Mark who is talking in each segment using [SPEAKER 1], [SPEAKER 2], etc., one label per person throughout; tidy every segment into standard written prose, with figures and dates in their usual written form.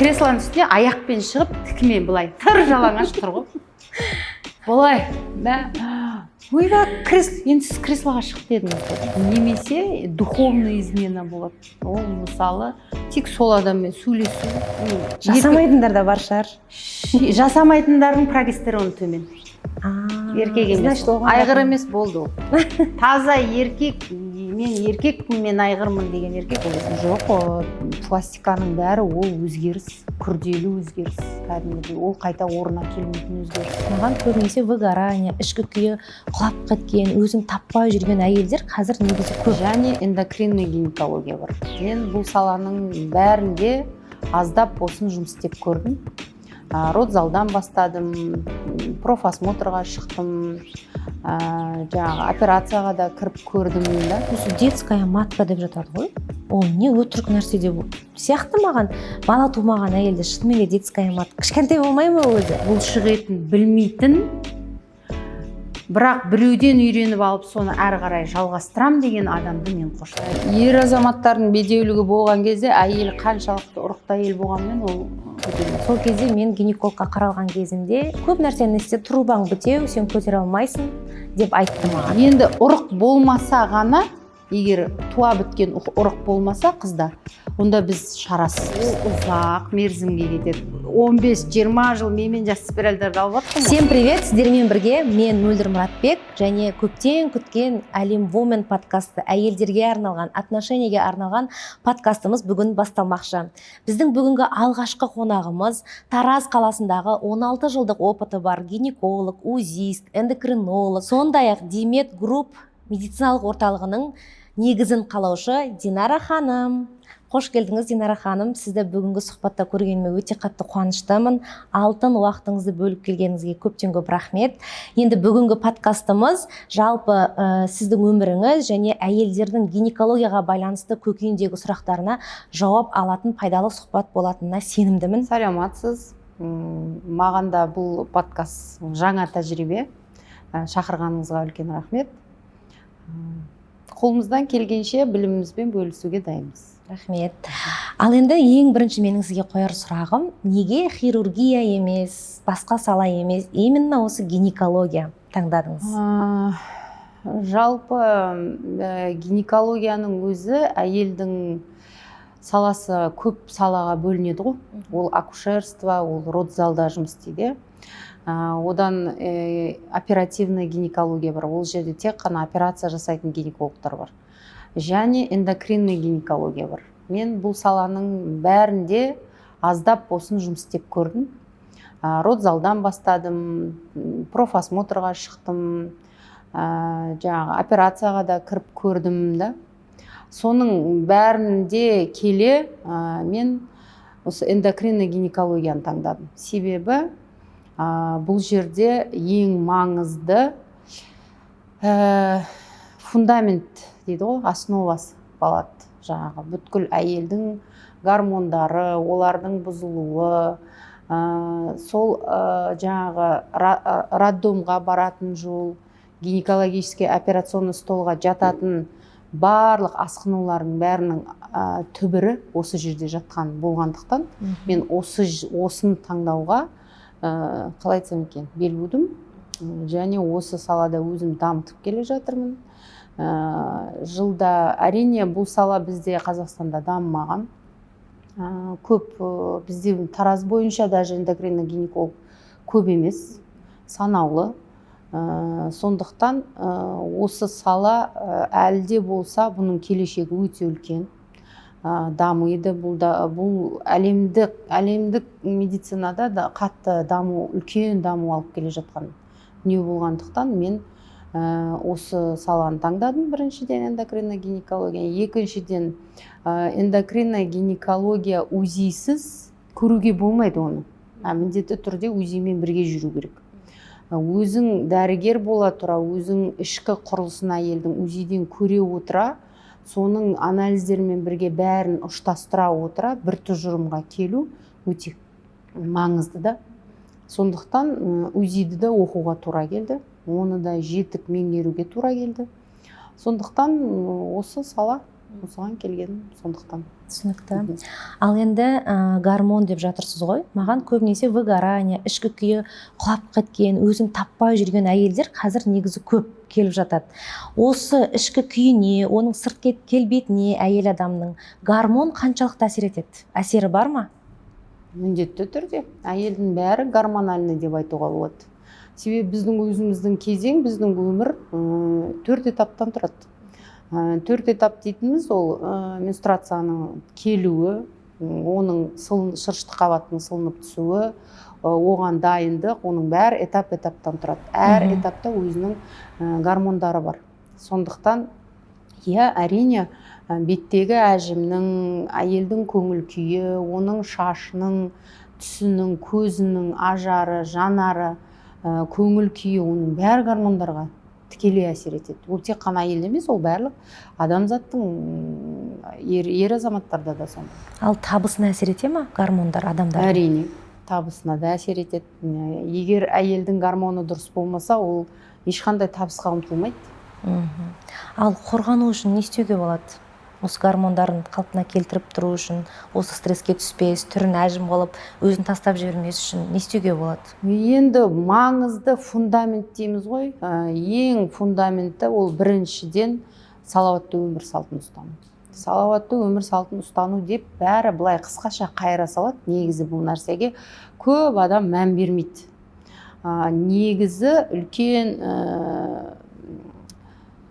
[SPEAKER 1] креслоның үстіне аяқпен шығып тікімен былай тыр жалаңаш тұр ғой. Былай, ойбай, енді сіз креслоға шығып дедіңіз. Немесе духовная измена болады. Ол мысалы тек сол адаммен сөйлесу.
[SPEAKER 2] Жасамайтындар да бар шығар.
[SPEAKER 1] Жасамайтындардың прогестероны төмен. Еркек емес, айғыр емес болды ол. Таза еркек, мен еркекпін, мен айғырмын деген еркек ол. Жоқ, пластиканың бәрі ол өзгеріс, күрделі өзгеріс. Кәдімгідей ол қайта орнына келмейтін өзгеріс.
[SPEAKER 2] Маған көбінесе выгорание, ішкі күйі құлап кеткен, өзін таппай жүрген әйелдер қазір негізі көп.
[SPEAKER 1] Және эндокринный гинекология бар. Мен бұл саланың бәрінде аздап болсын жұмыс істеп көрдім. Родзалдан бастадым, профосмотрға шықтым, жаңағы операцияға да кіріп көрдім.
[SPEAKER 2] Осы детская матка деп жатады ғой. Ол не өтірік нәрсе деп сияқты маған бала тумаған әйелді шынымен детская матка. Кішкентай болмай ма өзі?
[SPEAKER 1] Бұл шығетін білмейтін, бірақ біреуден үйреніп алып соны әрі қарай жалғастырам деген адамды мен қоштаймын. Ер азаматтардың бедеулігі болған кезде әйел қаншалықты ұрықты әйел болғанмен ол
[SPEAKER 2] сол кезде мен гинекологқа қаралған кезімде көп нәрсені істеп трубаң бітеу, сен көтере алмайсың деп айтты маған.
[SPEAKER 1] Енді ұрық болмаса ғана, егер туа біткен ұрық болмаса қызда, онда біз шарасыз ұзақ мерзімге кетеді. 15-20 жыл менімен жас спиральдарды алып жатырмын.
[SPEAKER 2] Всем привет, сіздермен бірге мен Мөлдір Мұратбек және көптен күткен Әлем Women подкасты, әйелдерге арналған, отношениеге арналған подкастымыз бүгін басталмақшы. Біздің бүгінгі алғашқы қонағымыз Тараз қаласындағы 16 жылдық опыты бар гинеколог, узист, эндокринолог, сондай-ақ Демет Групп медициналық орталығының негізін қалаушы Динара ханым. Қош келдіңіз, Динара ханым. Сізді бүгінгі сұхбатта көргеніме өте қатты қуаныштымын. Алтын уақытыңызды бөліп келгеніңізге көптен көп рахмет. Енді бүгінгі подкастымыз жалпы сіздің өміріңіз және әйелдердің гинекологияға байланысты көкейіндегі сұрақтарына жауап алатын пайдалы сұхбат болатынына сенімдімін.
[SPEAKER 1] Саламатсыз. Маған да бұл подкаст жаңа тәжірибе. Шақырғаныңызға үлкен рахмет. Қолымыздан келгенше білімімізбен бөлісуге дайынбыз.
[SPEAKER 2] Рахмет. Ал енді ең бірінші менің сізге қояр сұрағым, неге хирургия емес, басқа сала емес, именно осы гинекология таңдадыңыз?
[SPEAKER 1] Жалпы гинекологияның өзі әйелдің саласы көп салаға бөлінеді ғой. Ол акушерство, ол родзалда жұмыс істейді. Одан оперативный гинекология бар. Ол жерде тек қана операция жасайтын гинекологтар бар. Және эндокринный гинекология бар. Мен бұл саланың бәрінде аздап болсын жұмыс істеп көрдім. Родзалдан бастадым, профосмотрға шықтым, жаңағы операцияға да кіріп көрдім. Соның бәрінде келе мен осы эндокринный гинекологияны таңдадым. Себебі бұл жерде ең маңызды фундамент дейді ғой, основасы болады. Жаңағы бүткіл әйелдің гормондары, олардың бұзылуы, сол жаңағы роддомға баратын жол, гинекологический операционный столға жататын барлық асқынулардың бәрінің түбірі осы жерде жатқан болғандықтан, мен осыны таңдауға қалай айтсам екен, бел будым. Және осы салада өзім дамытып келе жатырмын. Жылда әрине бұл сала бізде Қазақстанда дамымаған. Көп бізде Тараз бойынша даже эндокринный гинеколог көп емес, санаулы. Сондықтан осы сала әлде болса бұның келешегі өте үлкен. Дамиды. Бұл әлемдік медицинада да қатты даму, үлкен даму алып келе жатқан не болғандықтан мен осы саланы таңдадым. Біріншіден эндокринный гинекология, екіншіден эндокринный гинекология узисіз көруге болмайды оны. Міндетті түрде узимен бірге жүру керек. Өзің дәрігер бола тұра, өзің ішкі құрылысын әйелдің узиден көре отыра, соның анализдермен бірге бәрін ұштастыра отыра бір тұжырымға келу өте маңызды да. Сондықтан узиді де оқуға тура келді. Оны да жетік меңгеруге тура келді. Сондықтан осы сала осыған келгенім сондықтан.
[SPEAKER 2] Түсінікті. Ал енді гормон деп жатырсыз ғой. Маған көбінесе выгорание, ішкі күйі құлап кеткен, өзін таппай жүрген әйелдер қазір негізі көп келіп жатады. Осы ішкі күйіне, оның сырт келбетіне әйел адамның гормон қаншалықты әсер етеді? Әсері бар ма?
[SPEAKER 1] Міндетті түрде. Әйелдің бәрі гормональный деп айтуға болады. Себебі біздің өзіміздің кезең, біздің өмір 4 этаптан тұрады. 4 этап дейтініміз ол менструацияның келуі, оның шырышты қабаттың сылынып түсуі, оған дайындық, оның бәрі этаптан тұрады. Әр этапта өзінің гормондары бар. Сондықтан, әрине, беттегі әжімнің, әйелдің көңіл күйі, оның шашының, түсінің, көзінің ажары, жанары, көңіл күйі, оның бәрі гормондарға тікелей әсер етеді. Ол тек қана әйел емес, ол барлық адамзаттың ер азаматтарда да сонда.
[SPEAKER 2] Ал табысына әсер ете ма гормондар адамдар?
[SPEAKER 1] Әрине, табысына да әсер етеді. Егер әйелдің гормоны дұрыс болмаса, ол ешқандай табысқа ұмтылмайды.
[SPEAKER 2] Ал қорғану үшін не істеуге болады? Осы гормондарын қалпына келтіріп тұру үшін, осы стресске түспес, түрін әжім қылып, өзін тастап жібермес үшін не істеуге болады?
[SPEAKER 1] Енді маңызды фундамент дейміз ғой. Ең фундаменті ол біріншіден салауатты өмір салтын ұстану. Салауатты өмір салтын ұстану деп бәрі былай қысқаша қайыра салады. Негізі бұл нәрсеге көп адам мән бермейді. Негізі үлкен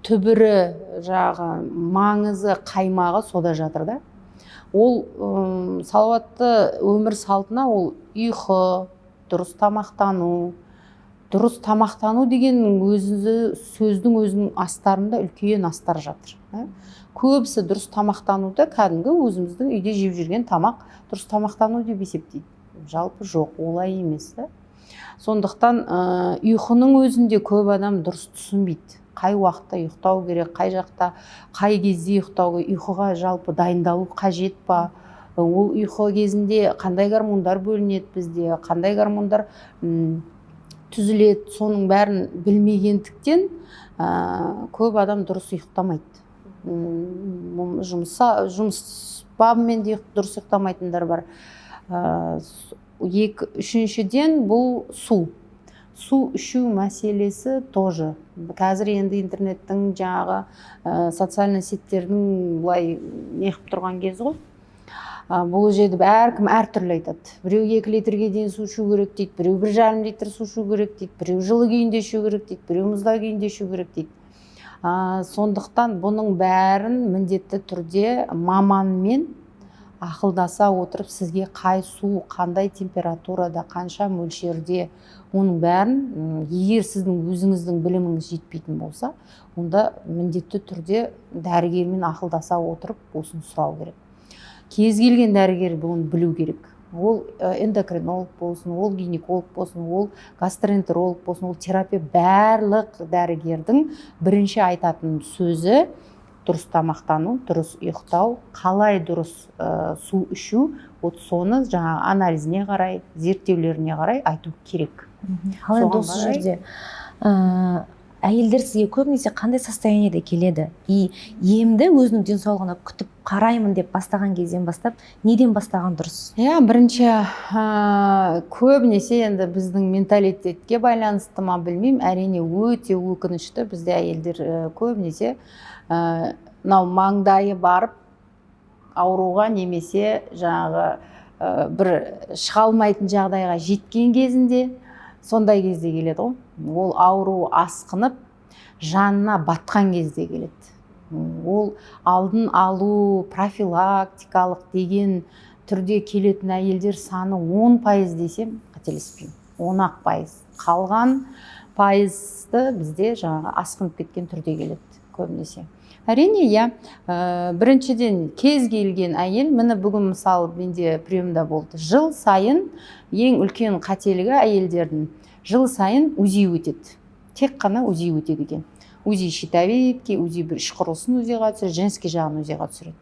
[SPEAKER 1] түбірі маңызы қаймағы сода жатыр да. Ол салауатты өмір салтына ол ұйқы, дұрыс тамақтану. Дұрыс тамақтану дегеннің сөздің өзінің астарында үлкен астар жатыр. Көбісі дұрыс тамақтануды кәдімгі өзіміздің үйде жеп жүрген тамақ дұрыс тамақтану деп есептейді. Жалпы жоқ, олай емес. Сондықтан ұйқының өзінде көп адам дұрыс түсінбейді. Қай уақытта ұйықтау керек, қай жақта, қай кезде ұйықтау керек, ұйқыға жалпы дайындалу қажет па? Ол ұйқы кезінде қандай гормондар бөлінеді бізде, қандай гормондар түзіледі, соның бәрін білмегендіктен көп адам дұрыс ұйықтамайды. Жұмыс бабымен де дұрыс ұйықтамайтындар бар. Үшіншіден бұл су. Су ішу мәселесі тоже. Қазір енді интернеттің социальный сеттердің бұлай неғып тұрған кез ғой. Бұл жерде әркім әртүрлі айтады. Біреу 2 литрге дейін су ішу керек дейді, біреу 1,5 литр су ішу керек дейді, біреу жылы күйінде ішу керек дейді, біреу мұзда күйінде ішу керек дейді. Сондықтан бұның бәрін міндетті түрде маманмен ақылдаса отырып, сізге қай су, қандай температурада, қанша мөлшерде, оның бәрін, егер сіздің өзіңіздің біліміңіз жетпейтін болса, онда міндетті түрде дәрігермен ақылдаса отырып, осыны сұрау керек. Кез келген дәрігер бұны білу керек. Ол эндокринолог болсын, ол гинеколог болсын, ол гастроэнтеролог болсын, ол терапия, барлық дәрігердің бірінші айтатын сөзі дұрыс тамақтану, дұрыс ұйықтау, қалай дұрыс су ішу, соны анализіне қарай, зерттеулеріне қарай айту керек.
[SPEAKER 2] Ал енді осы жерде әйелдер сізге көбінесе қандай состояниеде келеді? Емді өзінің денсаулығына күтіп қараймын деп бастаған кезден бастап, неден бастаған дұрыс?
[SPEAKER 1] Бірінші көбінесе енді біздің менталитетке байланысты ма білмеймін, әрине өте өкінішті, бізде әйелдер көбінесе маңдайы барып ауруға немесе бір шыға алмайтын жағдайға жеткен кезінде, сондай кезде келеді ғой. Ол ауру асқынып, жанына батқан кезде келеді. Ол алдын алу, профилактикалық деген түрде келетін әйелдер саны 10% десем, қателеспеймін. 10%. Қалған пайызды бізде асқынып кеткен түрде келеді көбінесе. Әрине, біріншіден кез келген әйел, міне бүгін мысалы менде приемда болды. Жыл сайын ең үлкен қателігі әйелдердің жыл сайын УЗИ өтеді. Тек қана УЗИ өтеді екен. УЗИ щитовидке, УЗИ бір іш құрылысын УЗИға түсіреді, женский жағын УЗИға түсіреді.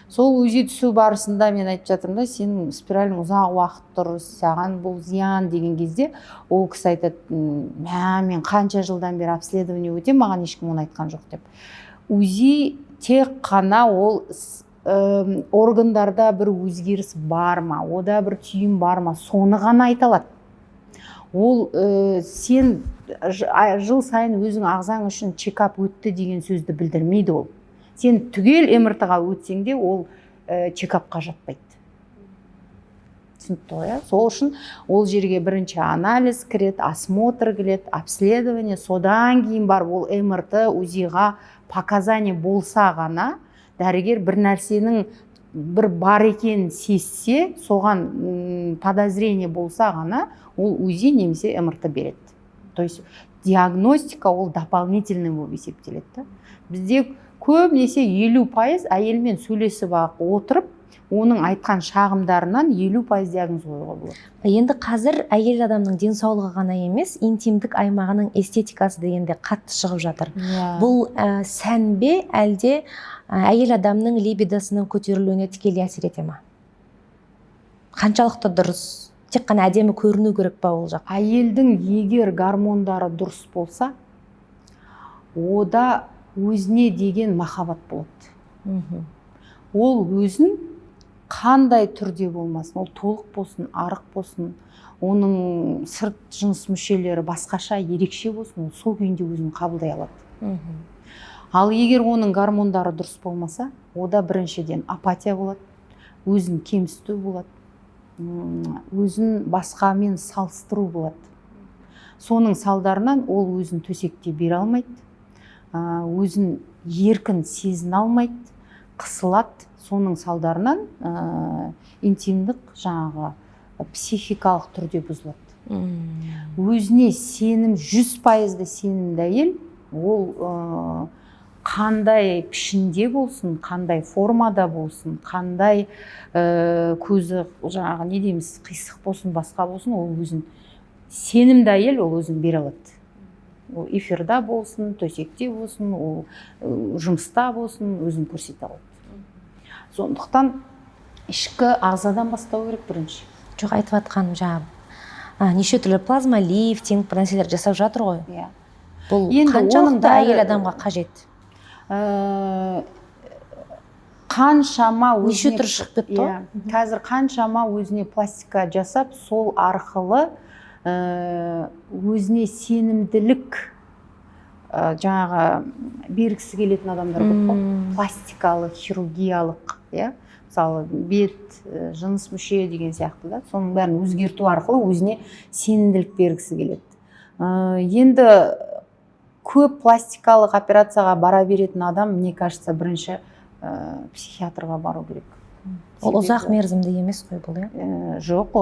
[SPEAKER 1] Сол УЗИ түсу барысында мен айтып жатырмын да, сенің спиралің ұзақ уақыт тұр, саған бұл зиян деген кезде, ол кісі айтады, мен қанша жылдан бері обследование өтем, маған ешкім оны айтқан жоқ деп. УЗИ тек қана ол органдарда бір өзгеріс бар ма, ода бір түйін бар ма, соны ғана айта алады. Ол сен жыл сайын өзің ағзаң үшін чекап өтті деген сөзді білдірмейді ол. Сен түгел МРТ-ға өтсең де ол чекапқа жатпайды. Түсінікті ғой, сол үшін ол жерге бірінші анализ кіреді, осмотр келеді, обследование, содан кейін бар ол МРТ, УЗИ-ға показания болса ғана, дәрігер бір нәрсенің бір бар екенін сезсе, соған подозрение болса ғана, ол УЗИ немесе МРТ береді. То есть диагностика ол дополнительный болып есептеледі. Бізде көбінесе 50% әйелмен сөйлесіп отырып, оның айтқан шағымдарынан 50% диагноз қоюға болады.
[SPEAKER 2] Енді қазір әйел адамның денсаулығы ғана емес, интимдік аймағының эстетикасы дегенде қатты шығып жатыр. Бұл сән бе, әлде әйел адамның либидосының көтерілуіне тікелей әсер ете ме? Қаншалықты дұрыс? Тек қана әдемі көріну керек па ол жақ?
[SPEAKER 1] Әйелдің егер гормондары дұрыс болса, ода өзіне деген махаббат болады. Ол өзін қандай түрде болмасын, ол толық болсын, арық болсын, оның сырт жыныс мүшелері басқаша, ерекше болсын, ол сол күйінде өзін қабылдай алады. Ал егер оның гормондары дұрыс болмаса, ода біріншіден апатия болады, өзін кемсіту болады, өзін басқамен салыстыру болады. Соның салдарынан ол өзін төсекте бере алмайды, өзін еркін сезіне алмайды, қысылады. Соның салдарынан интимдік жаңағы психикалық түрде бұзылады. Өзіне сенім, 100% сенімді әйел, ол қандай пішінде болсын, қандай формада болсын, қандай көзі жаңағы не дейміз, қисық болсын, басқа болсын, ол өзін сенімді әйел, ол өзін бере алады. Ол эфирда болсын, төсекте болсын, ол жұмыста болсын, өзін көрсете алады. Сондықтан ішкі ағзадан бастау керек бірінші.
[SPEAKER 2] Жоқ, айтып атқаным жаңа неше түрлі плазма лифтинг нәрселер жасап жатыр ғой. Бұл қаншалықты әйел адамға қажет?
[SPEAKER 1] Қаншама
[SPEAKER 2] неше түр шығып кетті ғой.
[SPEAKER 1] Қазір қаншама өзіне пластика жасап, сол арқылы өзіне сенімділік жаңағы бергісі келетін адамдар көп қой. Пластикалық, хирургиялық, мысалы бет, жыныс мүше деген сияқты да, соның бәрін өзгерту арқылы өзіне сенімділік бергісі келеді. Енді көп пластикалық операцияға бара беретін адам, мне кажется, бірінші психиатрға бару керек.
[SPEAKER 2] Ол ұзақ мерзімді емес қой бұл,
[SPEAKER 1] Жоқ,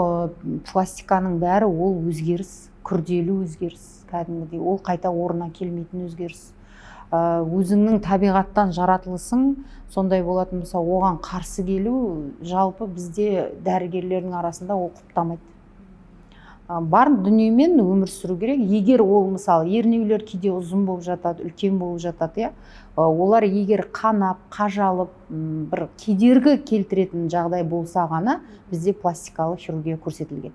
[SPEAKER 1] пластиканың бәрі ол өзгеріс, күрделі өзгеріс, кәдімгідей, ол қайта орнына келмейтін өзгеріс. Өзіңнің табиғаттан жаратылысың сондай болатын болса, оған қарсы келу жалпы бізде дәрігерлердің арасында ол құптамайды. Бар дүниемен өмір сүру керек. Егер ол мысалы ернеулер кейде ұзын болып жатады, үлкен болып жатады, олар егер қанап, қажалып, бір кедергі келтіретін жағдай болса ғана бізде пластикалық хирургия көрсетілген.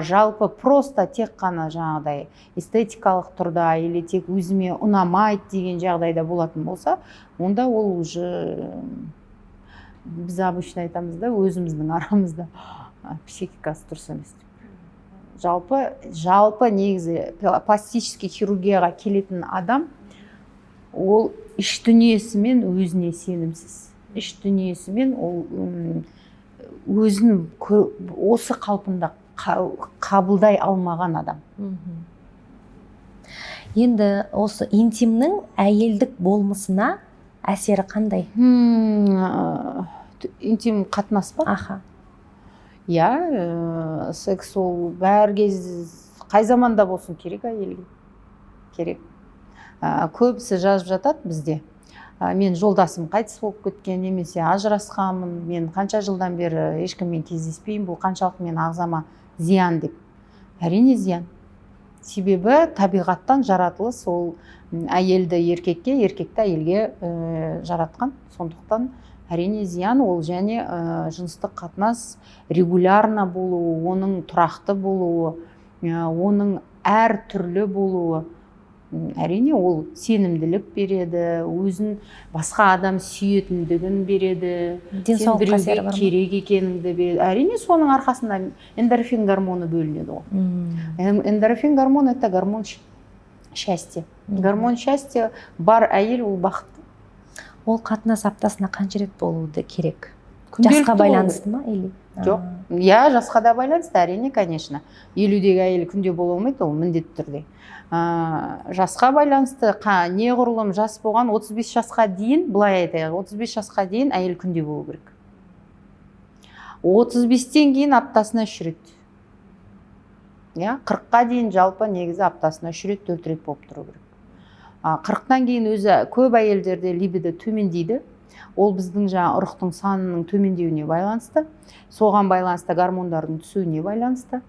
[SPEAKER 1] Жалпы просто тек қана жаңағыдай эстетикалық тұрда или тек өзіме ұнамайды деген жағдайда болатын болса, онда ол уже біз обычно айтамыз да, өзіміздің арамызда психикасы дұрыс емес. Жалпы негізі пластический хирургияға келетін адам, ол іш дүниесімен өзіне сенімсіз. Іш дүниесімен ол өзін осы қалпында қабылдай алмаған адам.
[SPEAKER 2] Енді осы интимнің әйелдік болмысына әсері қандай?
[SPEAKER 1] Интим қатынас па?
[SPEAKER 2] Аха.
[SPEAKER 1] Секс ол бәр кез, қай заманда болсын керек әйелге. Керек. Көбісі жазып жатады бізде. Мен жолдасым қайтыс болып кеткен, немесе ажырасқанмын, мен қанша жылдан бері ешкіммен кездеспеймін, бұл қаншалық мен ағзама зиян деп. Әрине зиян. Себебі табиғаттан жаратылыс ол әйелді еркекке, еркекті әйелге жаратқан. Сондықтан әрине зиян, ол және жыныстық қатынас регулярно болуы, оның тұрақты болуы, оның әр түрлі болуы, әрине ол сенімділік береді, өзін басқа адам сүйетіндігін береді, сен біреуге керек екеніңді береді. Әрине соның арқасында эндорфин гормоны бөлінеді ол. Эндорфин гормон это гормон счастья. Гормон счастья бар әйел ол бақытты.
[SPEAKER 2] Ол қатынас аптасына қанша рет болуы керек? Жасқа байланысты ма или?
[SPEAKER 1] Жоқ. Я жасқа да байланысты, әрине, конечно. 50-дегі әйел күнде бола алмайды, ол міндетті түрде. Жасқа байланысты, неғұрлым жас болған 35 жасқа дейін, былай айтайық, 35 жасқа дейін әйел күнде болу керек. 35-тен кейін аптасына 3 рет. 40-қа дейін жалпы негізі аптасына 3 рет, 4 рет болып тұру керек. 40-тан кейін өзі көп әйелдерде либидо төмендейді. Ол біздің ұрықтың санының төмендеуіне байланысты, соған байланысты гормондардың түсуіне байланысты.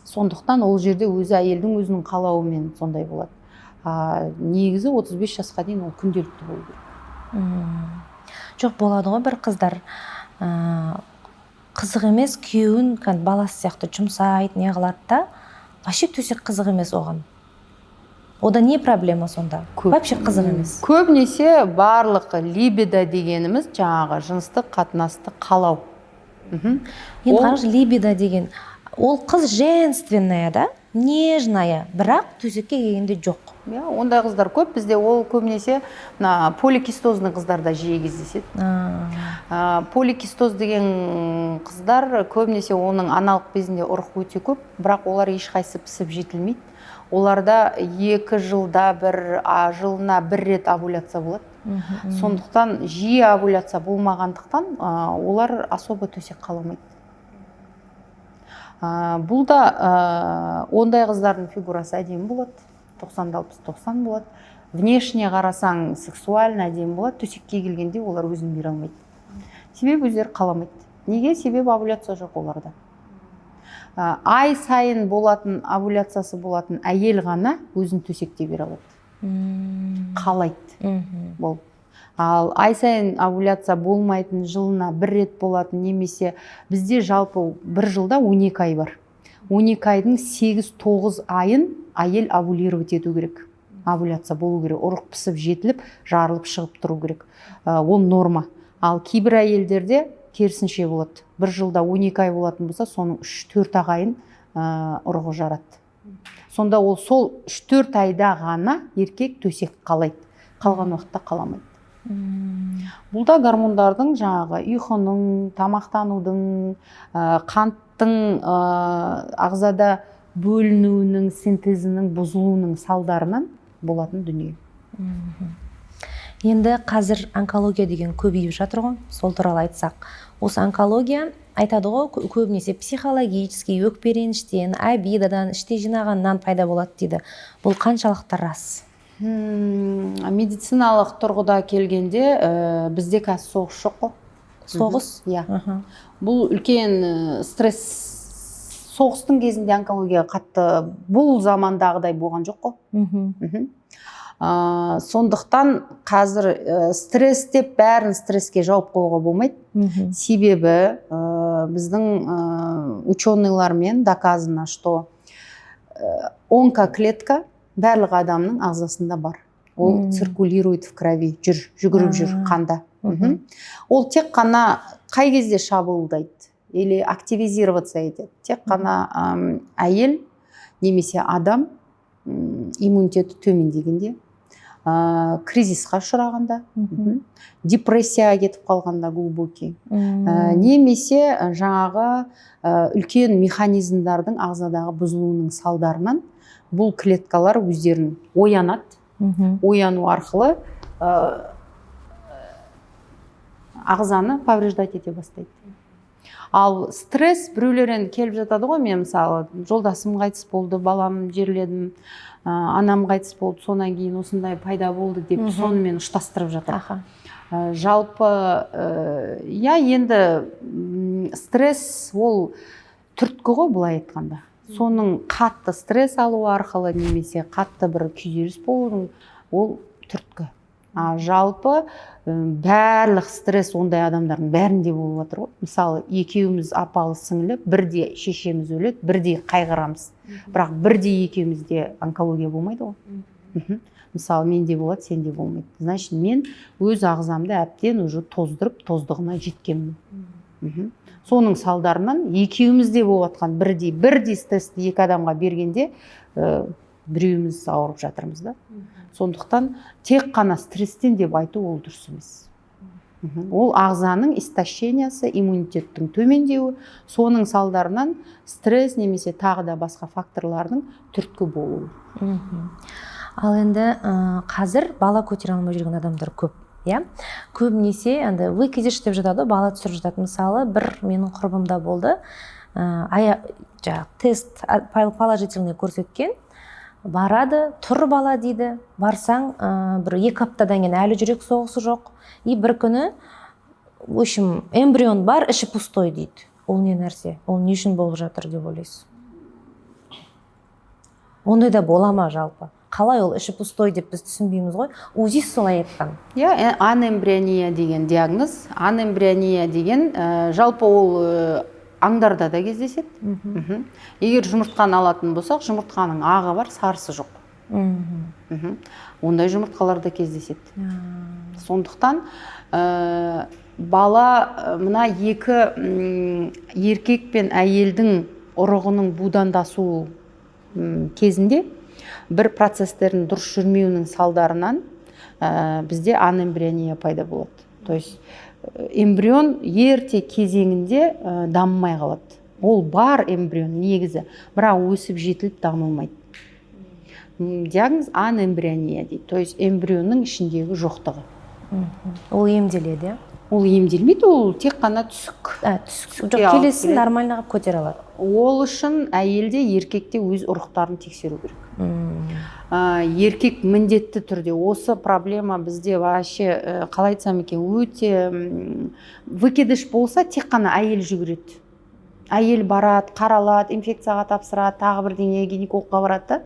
[SPEAKER 1] Сондықтан ол жерде өзі әйелдің өзінің қалауымен сондай болады. Негізі 35 жасқа дейін ол күнделікті болу керек.
[SPEAKER 2] Жоқ, болады ғой бір қыздар қызық емес, күйеуін баласы сияқты жұмсайды, не қылады да, вообще төсек қызық емес оған. Ода не проблема сонда? Вообще қызық емес.
[SPEAKER 1] Көбінесе барлық либидо дегеніміз жаңағы жыныстық қатынасты қалау.
[SPEAKER 2] Енді қараңыз, либидо деген ол қыз женственная, да, нежная, бірақ төсекке келгенде жоқ.
[SPEAKER 1] Ондай қыздар көп, бізде ол көбінесе поликистозный қыздарда жиі кездеседі. Поликистоз деген қыздар көбінесе оның аналық безінде ұрық өте көп, бірақ олар ешқайсы пісіп жетілмейді. Оларда 2 жылда жылына 1 рет овуляция болады. Сондықтан жиі овуляция болмағандықтан олар особо төсек қаламайды. Бұл да ондай қыздардың фигурасы әдемі болады. 90-60-90 болады. Внешне қарасаң сексуально әдемі болады. Төсекке келгенде олар өзін бере алмайды. Себебі өздері қаламайды. Неге? Себебі овуляция жоқ оларда. Ай сайын болатын овуляциясы болатын әйел ғана өзін төсекте бере алады. Қалайды. Ал ай сайын овуляция болмайтын, жылына 1 рет болатын, немесе бізде жалпы 1 жылда 12 ай бар. 12 айдың 8-9 айын әйел овулировать ету керек. Овуляция болу керек. Ұрық пісіп жетіліп, жарылып шығып тұру керек. Ол норма. Ал кейбір әйелдерде керісінше болады. 1 жылда 12 ай болатын болса, соның 3-4 айын ұрығы жарады. Сонда ол сол 3-4 айда ғана еркек төсек қалайды. Қалған уақытта қаламайды. Бұл да гормондардың жаңағы ұйқының, тамақтанудың, қанттың ағзада бөлінуінің, синтезінің бұзылуының салдарынан болатын дүние.
[SPEAKER 2] Енді қазір онкология деген көбейіп жатыр ғой, сол туралы айтсақ. Осы онкология айтады ғой, көбінесе психологический, өкпе реніштен, обидадан, іште жинағаннан пайда болады дейді. Бұл қаншалықты рас?
[SPEAKER 1] Медициналық тұрғыда келгенде бізде қазір соғыс жоқ қой.
[SPEAKER 2] Соғыс?
[SPEAKER 1] Иә. Бұл үлкен стресс. Соғыстың кезінде онкология қатты бұл замандағыдай болған жоқ қой. Сондықтан қазір стресс деп бәрін стресске жауып қоюға болмайды. Себебі біздің ученыйлармен доказано, что онкоклетка барлық адамның ағзасында бар. Ол циркулирует в крови, жүгіріп жүр қанда. Ол тек қана қай кезде шабуылдайды или активизироваться етеді. Тек қана әйел немесе адам иммунитеті төмендегенде, кризисқа ұшырағанда, депрессияға кетіп қалғанда глубокий, немесе жаңағы үлкен механизмдардың ағзадағы бұзылуының салдарынан бұл клеткалар өздерін оянады. Ояну арқылы ағзаны повреждать ете бастайды. Ал стресс біреулерден келіп жатады ғой, мен мысалы жолдасым қайтыс болды, балам жерледім, анам қайтыс болды, сонан кейін осындай пайда болды деп сонымен ұштастырып жатыр. Жалпы енді стресс ол түрткі ғой, былай айтқанда. Соның қатты стресс алу арқылы немесе қатты бір күйзеліс болудың ол түрткі. Жалпы барлық стресс ондай адамдардың бәрінде болып жатыр ғой. Мысалы, екеуміз апалы сіңлі, бірде шешеміз өледі, бірде қайғырамыз. Бірақ бірде екеумізде онкология болмайды ғой. Мысалы, менде болады, сенде болмайды. Значит, мен өз ағзамды әбден уже тоздырып, тоздығына жеткенмін. Соның салдарынан екеумізде болып жатқан бірдей стрессті екі адамға бергенде біреуміз ауырып жатырмыз да. Сондықтан тек қана стресстен деп айту ол дұрыс емес. Ол ағзаның истощениясы, иммунитеттің төмендеуі, соның салдарынан стресс немесе тағы да басқа факторлардың түрткі болуы.
[SPEAKER 2] Ал енді қазір бала көтере алмай жүрген адамдар көп. Көбінесе выкидыш деп жатады, бала түсіріп жатады. Мысалы, бір менің құрбымда болды, тест положительный көрсеткен, барады, тұр бала дейді, барсаң бір 2 аптадан кейін әлі жүрек соғысы жоқ, и бір күні в общем эмбрион бар, іші пустой дейді. Ол не нәрсе, ол не үшін болып жатыр деп ойлайсыз? Ондай да бола ма жалпы? Қалай ол іші пустой деп біз түсінбейміз ғой. УЗИ солай айтқан.
[SPEAKER 1] Анембриония деген диагноз. Анембриония деген жалпы ол аңдарда да кездеседі. Егер жұмыртқаны алатын болсақ, жұмыртқаның ағы бар, сарысы жоқ. Ондай жұмыртқаларда кездеседі. Сондықтан бала мына екі еркек пен әйелдің ұрығының будандасуы кезінде бір процестердің дұрыс жүрмеуінің салдарынан бізде анембриония пайда болады. То есть эмбрион ерте кезеңінде дамымай қалады. Ол бар эмбрион негізі, бірақ өсіп жетіліп дамылмайды. Диагноз анембриония дейді. То есть эмбрионның ішіндегі жоқтығы.
[SPEAKER 2] Ол емделеді?
[SPEAKER 1] Ол емделмейді, ол тек қана түсік.
[SPEAKER 2] Келесін нормально көтере алады.
[SPEAKER 1] Ол үшін әйелде, еркекте өз ұрықтарын тексеру керек. Еркек міндетті түрде осы проблема бізде вообще қалай айтсам екен, өте выкидыш болса тек қана әйел жүгіреді. Әйел барады, қаралады, инфекцияға тапсырады, тағы бірдеңе гинекологқа барады,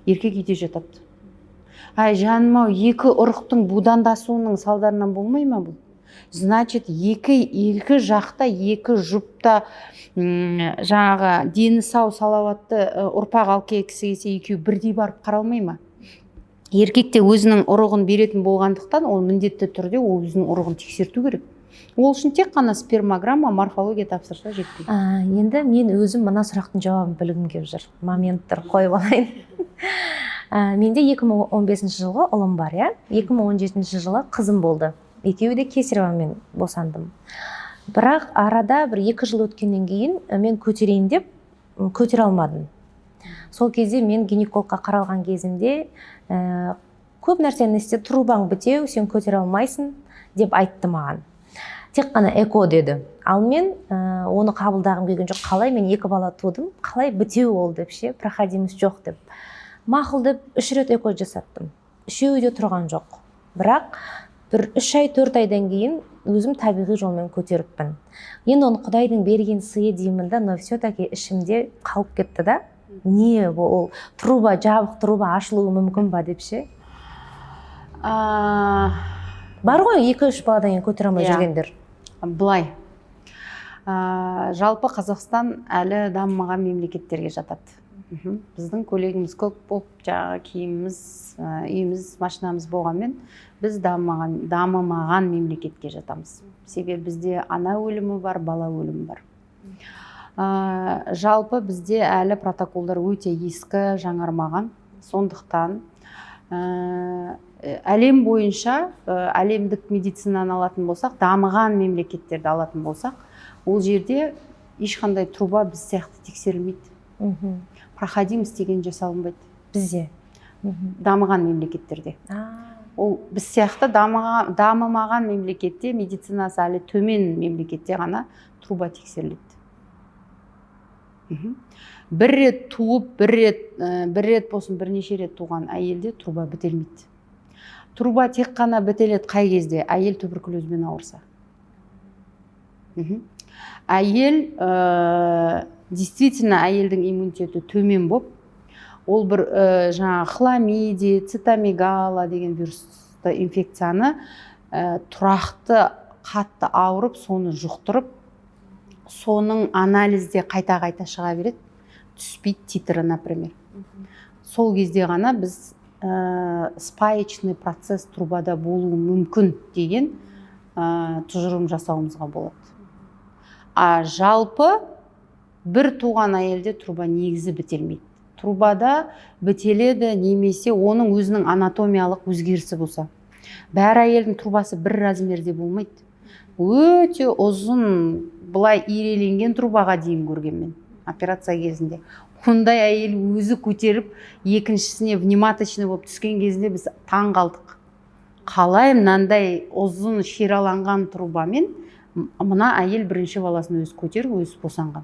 [SPEAKER 1] еркек үйде жатады. Жаным-ау, 2 ұрықтың будандасуының салдарынан болмай ма бұл? Значит, екі жақта, 2 жұпта жаңағы дені сау салауатты ұрпақ алып келгісі келсе, екеуі бірдей барып қаралмай ма? Еркекте өзінің ұрығын беретін болғандықтан, ол міндетті түрде ол өзінің ұрығын тексерту керек. Ол үшін тек қана спермограмма, морфология тапсырса жетпейді.
[SPEAKER 2] Енді мен өзім мына сұрақтың жауабын білгім келіп жүр. Моменттер қойып алайын. Менде 2015 жылғы ұлым бар, 2017 жылы қызым болды. Екеуі де кесаревамен босандым. Бірақ арада бір 2 жыл өткеннен кейін мен көтерейін деп көтере алмадым. Сол кезде мен гинекологқа қаралған кезімде көп нәрсені істе, трубаң бітеу, сен көтере алмайсың деп айтты маған. Тек қана эко деді. Ал мен оны қабылдағым келген жоқ. Қалай, мен 2 бала тудым, қалай бітеу ол деп проходимость жоқ деп. Мақұл деп 3 рет эко жасаттым. 3-еуі де тұрған жоқ. Бірақ бір 3 ай 4 айдан кейін өзім табиғи жолмен көтеріппін. Енді оны Құдайдың берген сыйы деймін да, но все-таки ішімде қалып кетті да. Не ол труба, жабық труба ашылуы мүмкін ба деп ше? Бар ғой 2-3 баладан кейін көтере алмай жүргендер.
[SPEAKER 1] Былай. Жалпы Қазақстан әлі дамымаған мемлекеттерге жатады. Біздің көлегіміз көп болып, жаңағы киіміміз, үйіміз, машинамыз болғанмен, біз дамымаған мемлекетке жатамыз. Себебі бізде ана өлімі бар, бала өлімі бар. Жалпы бізде әлі протоколдар өте ескі, жаңармаған. Сондықтан әлем бойынша, әлемдік медицинаны алатын болсақ, дамыған мемлекеттерді алатын болсақ, ол жерде ешқандай труба біз сияқты тексерілмейді. Проходимость деген жасалынбайды.
[SPEAKER 2] Бізде?
[SPEAKER 1] Дамыған мемлекеттерде. Ол біз сияқты дамымаған мемлекетте, медицинасы әлі төмен мемлекетте ғана труба тексеріледі. Бір рет туып, бір рет болсын бірнеше рет туған әйелде труба бітелмейді. Труба тек қана бітеледі қай кезде? Әйел туберкулезбен ауырса. Әйел, действительно, әйелдің иммунитеті төмен болып, ол бір жаңа хламидия, цитомегала деген вирусты инфекцияны тұрақты қатты ауырып, соны жұқтырып, соның анализде қайта-қайта шыға береді, түспейді титрі, например. Сол кезде ғана біз спаечный процесс трубада болуы мүмкін деген тұжырым жасауымызға болады. А жалпы бір туған әйелде труба негізі бітелмейді. Трубада бітеледі немесе оның өзінің анатомиялық өзгерісі болса. Бәрі әйелдің трубасы бір размерде болмайды. Өте ұзын, былай иреленген трубаға дейін көргенмен операция кезінде. Ондай әйел өзі көтеріп, екіншісіне внематочный болып түскен кезінде біз таң қалдық. Қалай мынандай ұзын шираланған трубамен мына әйел бірінші баласын өзі көтеріп, өзі босанған.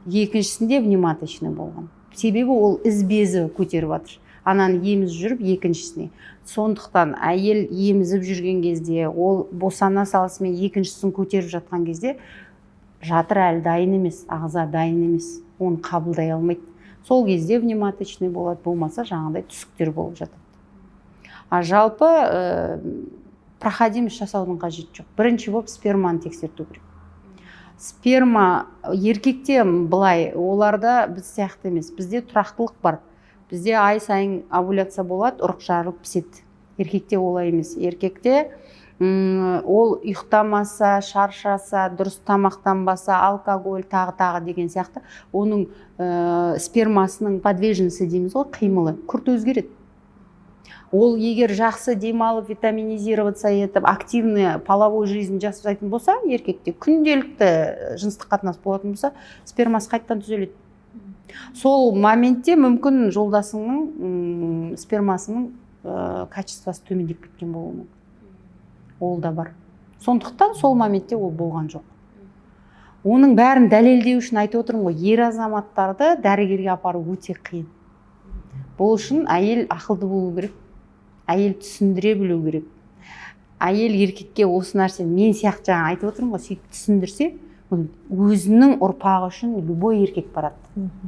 [SPEAKER 1] Екіншісінде внематочный болған. Себебі ол ізбезі көтеріп жатыр. Ананы еміз жүріп екіншісіне. Сондықтан әйел емізіп жүрген кезде, ол босана салысымен екіншісін көтеріп жатқан кезде жатыр әлі дайын емес, ағза дайын емес, оны қабылдай алмайды. Сол кезде внематочный болады, болмаса жаңағыдай түсіктер болып жатады. А жалпы проходимость жасаудың қажеті жоқ. Бірінші болып сперманы тексерту керек. Сперма еркекте былай, оларда біз сияқты емес. Бізде тұрақтылық бар. Бізде ай сайын овуляция болады, ұрық жарылып піседі. Еркекте олай емес. Еркекте ол ұйықтамаса, шаршаса, дұрыс тамақтанбаса, алкоголь тағы деген сияқты, оның спермасының подвижности дейміз ғой, қимылы күрт өзгереді. Ол егер жақсы демалып, витаминизироваться етіп, активный половой жизнь жасайтын болса, еркекте күнделікті жыныстық қатынас болатын болса, спермасы қайттан түзеледі. Сол моментте мүмкін жолдасыңның спермасының качествосы төмендеп кеткен болуы мүмкін. Ол да бар. Сондықтан сол моментте ол болған жоқ. Оның бәрін дәлелдеу үшін айтып отырмын ғой, ер азаматтарды дәрігерге апару өте қиын. Бұл үшін әйел ақылды болу керек, әйел түсіндіре білу керек. Әйел еркекке осы нәрсені мен сияқты жаңа айтып отырмын ғой, сөйтіп түсіндірсе, өзінің ұрпағы үшін любой еркек барады.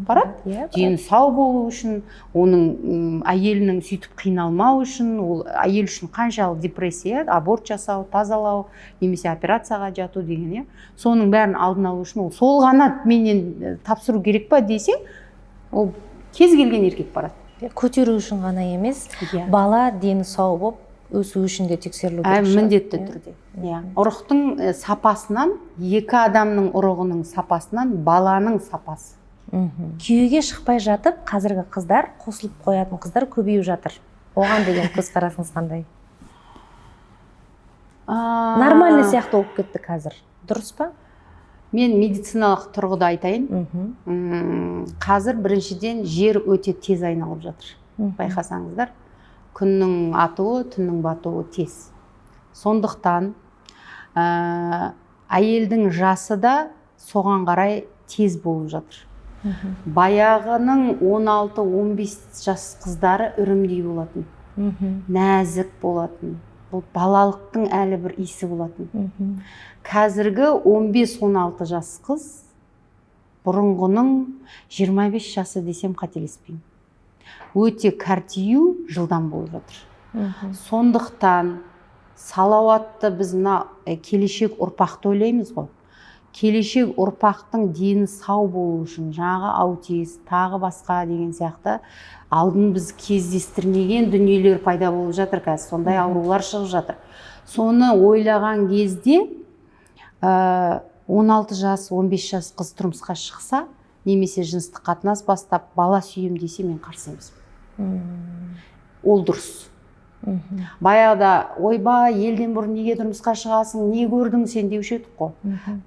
[SPEAKER 1] Барады? Дені сау болу үшін, оның әйелінің сөйтіп қиналмау үшін, ол әйел үшін қаншалық депрессия, аборт жасау, тазалау, немесе операцияға жату деген, соның бәрін алдын алу үшін, ол сол ғана менен тапсыру керек па десең, ол кез келген еркек барады.
[SPEAKER 2] Көтеру үшін ғана емес, бала дені сау болып, өсу үшін де тексерілу керек.
[SPEAKER 1] Міндетті түрде. Ұрықтың сапасынан, екі адамның ұрығының сапасынан баланың сапасы.
[SPEAKER 2] Күйеуге шықпай жатып, қазіргі қыздар, қосылып қоятын қыздар көбейіп жатыр. Оған деген көзқарасыңыз қандай? Нормальный сияқты болып кетті қазір. Дұрыс па?
[SPEAKER 1] Мен медициналық тұрғыда айтайын. Қазір біріншіден жер өте тез айналып жатыр. Байқасаңыздар. Күннің атуы, түннің батуы тез. Сондықтан әйелдің жасы да соған қарай тез болып жатыр. Баяғының 16-15 жас қыздары үрімдей болатын. Нәзік болатын. Бұл балалықтың әлі бір иісі болатын. Қазіргі 15-16 жас қыз бұрынғының 25 жасы десем қателеспеймін. Өте кәртию жылдан болып жатыр. Сондықтан салауатты біз келешек ұрпақты ойлаймыз ғой. Келешек ұрпақтың дені сау болу үшін, жаңағы аутист, тағы басқа деген сияқты алдын біз кездестірмеген дүниелер пайда болып жатыр қазір, сондай аурулар шығып жатыр. Соны ойлаған кезде 16 жас, 15 жас қыз тұрмысқа шықса, немесе жыныстық қатынас бастап бала сүйем десе мен қарсы емеспін. Ол дұрыс. Баяғыда ойбай елден бұрын неге тұрмысқа шығасың, не көрдің сен деуші едік қой.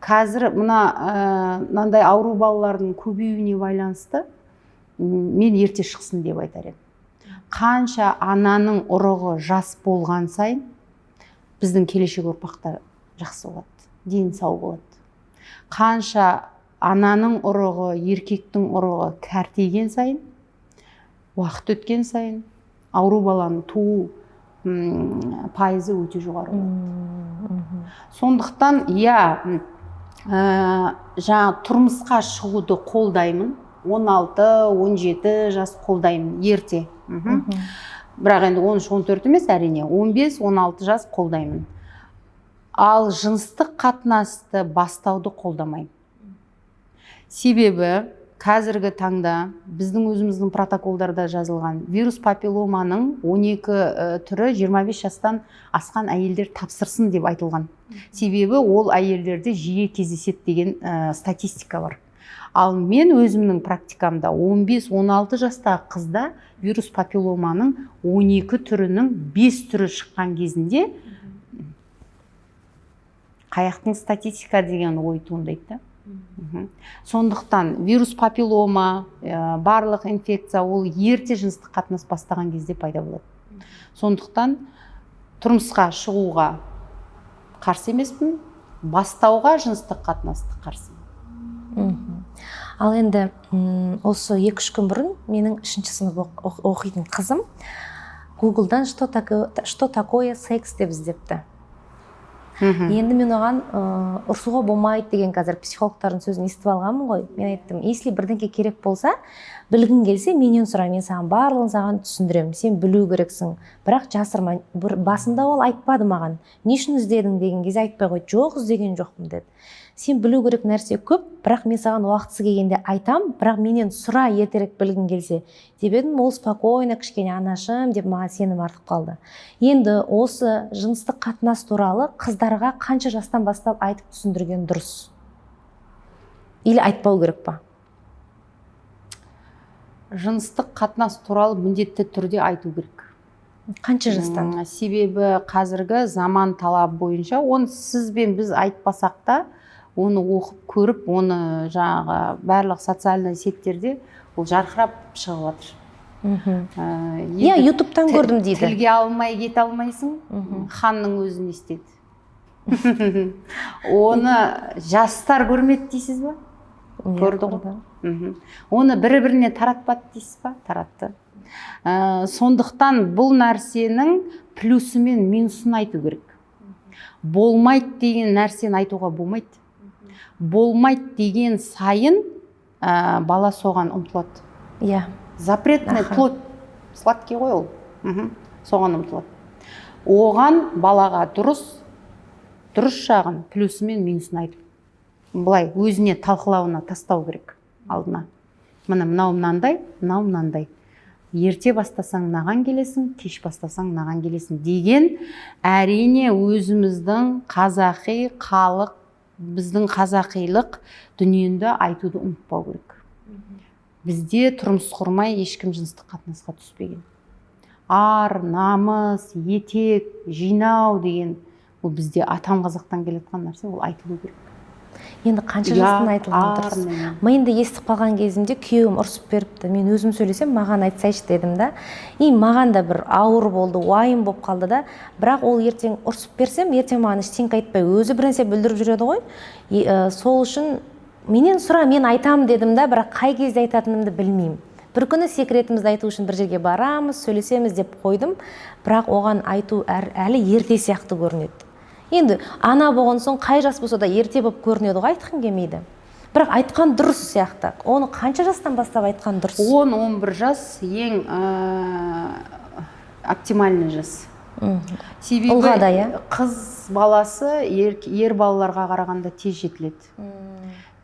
[SPEAKER 1] Қазір мынандай ауру балалардың көбеюіне байланысты мен ерте шықсын деп айтар едім. Қанша ананың ұрығы жас болған сайын біздің келешек ұрпақтар жақсы болады, дені сау болады. Қанша ананың ұрығы, еркектің ұрығы кәртейген сайын, уақыт өткен сайын ауру баланың туу пайызы өте жоғары болады. Сондықтан жаңа тұрмысқа шығуды қолдаймын. 16-17 жас қолдаймын ерте. бірақ енді 13-14 емес, әрине 15-16 жас қолдаймын. Ал жыныстық қатынасты бастауды қолдамаймын. Себебі қазіргі таңда біздің өзіміздің протоколдарда жазылған вирус папилломаның 12 түрі 25 жастан асқан әйелдер тапсырсын деп айтылған. Себебі ол әйелдерде жиі кездеседі деген статистика бар. Ал мен өзімнің практикамда 15-16 жастағы қызда вирус папилломаның 12 түрінің 5 түрі шыққан кезінде қаяқтың статистика деген ой туындайды. Сондықтан вирус папиллома, барлық инфекция ол ерте жыныстық қатынас бастаған кезде пайда болады. Сондықтан тұрмысқа шығуға қарсы емеспін, бастауға жыныстық қатынасты қарсымын.
[SPEAKER 2] Ал енді осы 2-3 күн бұрын менің 3-ші сынып оқитын қызым Google'дан что такое секс деп іздепті. Енді мен оған ұрсуға болмайды деген қазір психологтардың сөзін естіп алғанмын ғой. Мен айттым, если бірдеңке керек болса, білгің келсе менен сұра, мен саған барлығын саған түсіндіремін, сен білу керексің. Бірақ жасырма. Басында ол айтпады маған. Не үшін іздедің деген кезде айтпай қойды. Жоқ, іздеген жоқпын деді. Сен білу керек нәрсе көп, бірақ мен саған уақытысы келгенде айтам, бірақ менен сұра ертерек білгің келсе. Деп едім, ол спокойно кішкене анашым деп маған сенім артып қалды. Енді осы жыныстық қатынас туралы қыздарға қанша жастан бастап айтып түсіндірген дұрыс? Или айтпау керек па?
[SPEAKER 1] Жыныстық қатынас туралы міндетті түрде айту керек.
[SPEAKER 2] Қанша жастан?
[SPEAKER 1] Себебі қазіргі заман талабы бойынша, оны сіз бен біз айтпасақ та, оны оқып көріп, оны жаңағы барлық социальный сеттерде ол жарқырап шығып жатыр.
[SPEAKER 2] Иә, ютубтан көрдім дейді.
[SPEAKER 1] Тілге алмай кете алмайсың, ханның өзін естеді. Оны жастар көрмеді дейсіз ба? Көрді ғой. Оны бірі-біріне таратпады дейсіз ба? Таратты. Сондықтан бұл нәрсенің плюсы мен минусын айту керек. Болмайды деген нәрсені айтуға болмайды. Болмайды деген сайын бала соған ұмтылады.
[SPEAKER 2] Иә.
[SPEAKER 1] Запретный плод, сладкий ғой ол. Соған ұмтылады. Оған балаға дұрыс жағын, плюсы мен минусын айту. Былай өзіне талқылауына тастау керек алдына. Мынау мынандай. Ерте бастасаң мынаған келесің, кеш бастасаң мынаған келесің деген әрине өзіміздің қазақи халық, біздің қазақилық дүниені айтуды ұмытпау керек. Бізде тұрмыс құрмай ешкім жыныстық қатынасқа түспеген. Ар, намыс, етек, жинау деген ол бізде атам қазақтан келетқан нәрсе, ол айтылу керек.
[SPEAKER 2] Енді қанша жастан айтылған дұрыс? Мен де естіп қалған кезімде күйеуім ұрсып беріпті. Мен өзім сөйлесем, маған айтсайшы дедім да. Маған да бір ауыр болды, уайым болып қалды да. Бірақ ол ертең ұрсып берсем, ертең маған ештеңе айтпай, өзі бір нәрсе білдіріп жүреді ғой. Сол үшін менен сұра, мен айтам дедім да, бірақ қай кезде айтатынымды білмеймін. Бір күні секретімізді айту үшін бір жерге барамыз, сөйлесеміз деп қойдым, бірақ оған айту әлі ерте сияқты көрінеді. Енді ана болған соң қай жас болса да ерте болып көрінеді ғой, айтқан келмейді. Бірақ айтқан дұрыс сияқты. Оны қанша жастан бастап айтқан дұрыс?
[SPEAKER 1] 10-11 жас ең оптимальный жас. Себебі қыз баласы ер балаларға қарағанда тез жетіледі.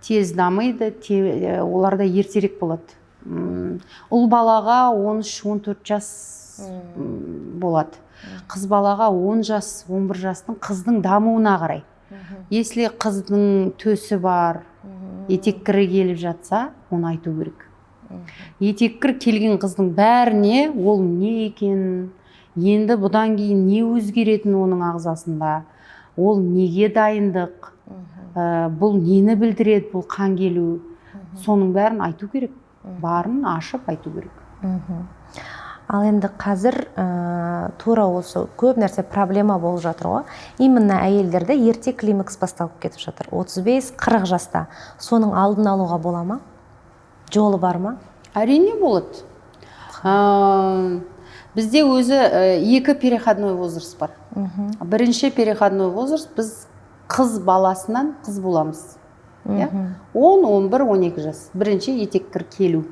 [SPEAKER 1] Тез дамиды, оларда ертерек болады. Ұл балаға 13-14 жас болады. Қыз балаға 10 жас, 11 жастың қыздың дамуына қарай. Если қыздың төсі бар, етеккірі келіп жатса, оны айту керек. Етеккір келген қыздың бәріне ол не екен, енді бұдан кейін не өзгеретін оның ағзасында, ол неге дайындық, бұл нені білдіреді, бұл қан келу, соның бәрін айту керек. Барын ашып айту керек.
[SPEAKER 2] Ал енді қазір тура осы көп нәрсе проблема болып жатыр ғой. Именно әйелдерде ерте климакс басталып кетіп жатыр. 35-40 жаста. Соның алдын алуға бола ма? Жолы бар ма?
[SPEAKER 1] Әрине болады. Бізде өзі екі переходной возраст бар. Бірінші переходной возраст, біз қыз баласынан қыз боламыз. 10, 11, 12 жас. Бірінші етеккір келу.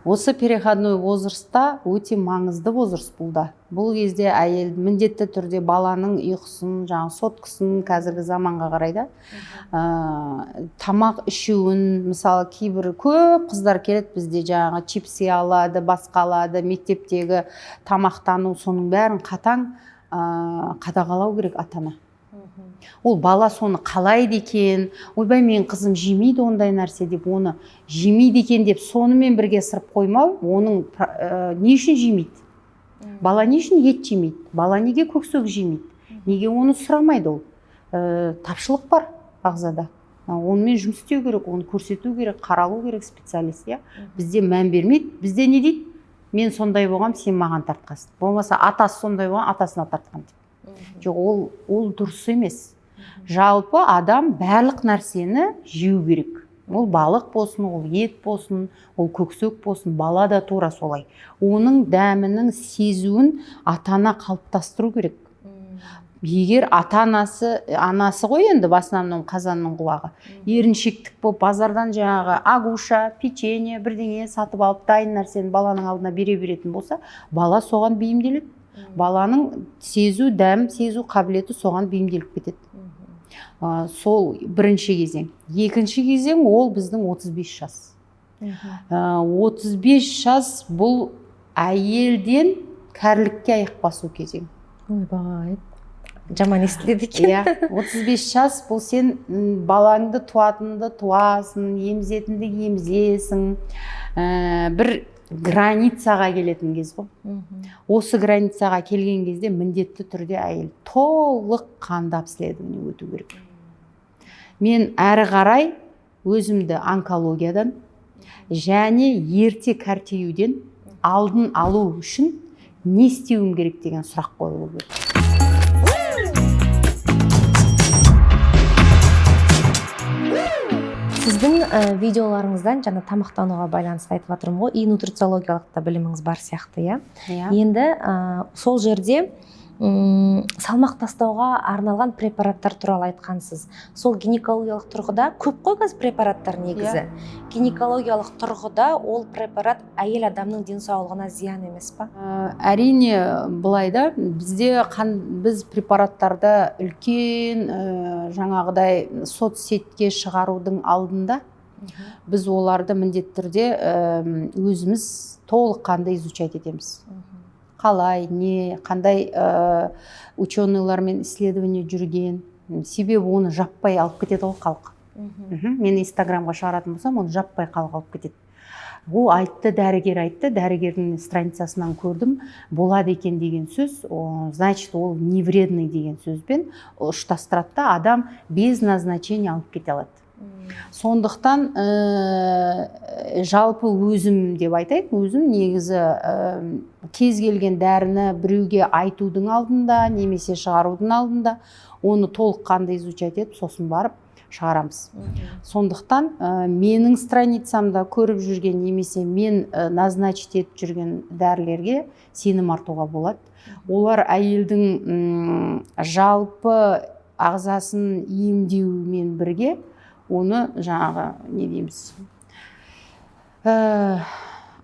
[SPEAKER 1] Осы переходной возрастта өте маңызды возраст бұл да. Бұл кезде әйел міндетті түрде баланың ұйқысын, соткысын қазіргі заманға қарайда тамақ ішуін, мысалы кейбір көп қыздар келеді бізде чипсы алады, басқа алады, мектептегі тамақтану соның бәрін қатаң қадағалау керек ата-ана. Ол бала соны қалайды екен, ойбай мен қызым жемейді ондай нәрсе деп, оны жемейді екен деп сонымен бірге сырып қоймау, оның не үшін жемейді? Бала не үшін ет жемейді? Бала неге көксөк жемейді? Неге оны сұрамайды ол? Тапшылық бар ағзада. Онымен жұмыс істеу керек, оны көрсету керек, қаралу керек специалист. Бізде мән бермейді. Бізде не дейді? Мен сондай болғам, сен маған тартқансың. Болмаса атасы сондай болған, атасына тартқан деп. Жоқ, ол дұрыс емес. Жалпы адам барлық нәрсені жеу керек. Ол балық болсын, ол ет болсын, ол көксөк болсын, бала да тура солай. Оның дәмінің сезуін ата-ана қалыптастыру керек. Егер анасы ғой енді басынан қазанның құлағы. Еріншектік болып базардан агуша, печенье, бірдеңе сатып алып дайын нәрсені баланың алдына бере беретін болса, бала соған бейімделеді. Баланың дәм сезу қабілеті соған бейімделіп кетеді. Сол бірінші кезең. Екінші кезең ол біздің 35 жас. 35 жас бұл әйелден кәрілікке аяқ басу кезең.
[SPEAKER 2] Ойбай, жаман естіледі екен.
[SPEAKER 1] 35 жас бұл сен балаңды туатынды туасың, емізетінді емізесің. Бір границаға келетін кез ғой. Осы границаға келген кезде міндетті түрде әйел толық қанды обследование өту керек. Мен әрі қарай өзімді онкологиядан және ерте кәртеюден алдын алу үшін не істеуім керек деген сұрақ қойылу керек.
[SPEAKER 2] Сіздің видеоларыңыздан жаңа тамақтануға байланысты айтып жатырмын ғой, и нутрициологиялық та біліміңіз бар сияқты, Енді сол жерде салмақ тастауға арналған препараттар туралы айтқансыз. Сол гинекологиялық тұрғыда көп қой қазір препараттар негізі. Гинекологиялық тұрғыда ол препарат әйел адамның денсаулығына зиян емес па?
[SPEAKER 1] Әрине былайда біз препараттарды үлкен жаңағыдай соцсетке шығарудың алдында біз оларды міндетті түрде өзіміз толыққанды изучать етеміз. Қалай, қандай ученыйлармен исследование жүрген, себебі оны жаппай алып кетеді ғой халық. Мен инстаграмға шығаратын болсам, оны жаппай халық алып кетеді. Ол дәрігердің страницасынан көрдім, болады екен деген сөз, значит, ол не вредный деген сөзбен ұштастырады да, адам без назначения алып кете алады. Сондықтан жалпы өзім деп айтайық, өзім негізі кез келген дәріні біреуге айтудың алдында, немесе шығарудың алдында, оны толыққанды изучать етіп, сосын барып шығарамыз. Сондықтан менің страницамда көріп жүрген, немесе мен назначить етіп жүрген дәрілерге сенім артуға болады. Олар әйелдің жалпы ағзасын емдеумен бірге оны не дейміз,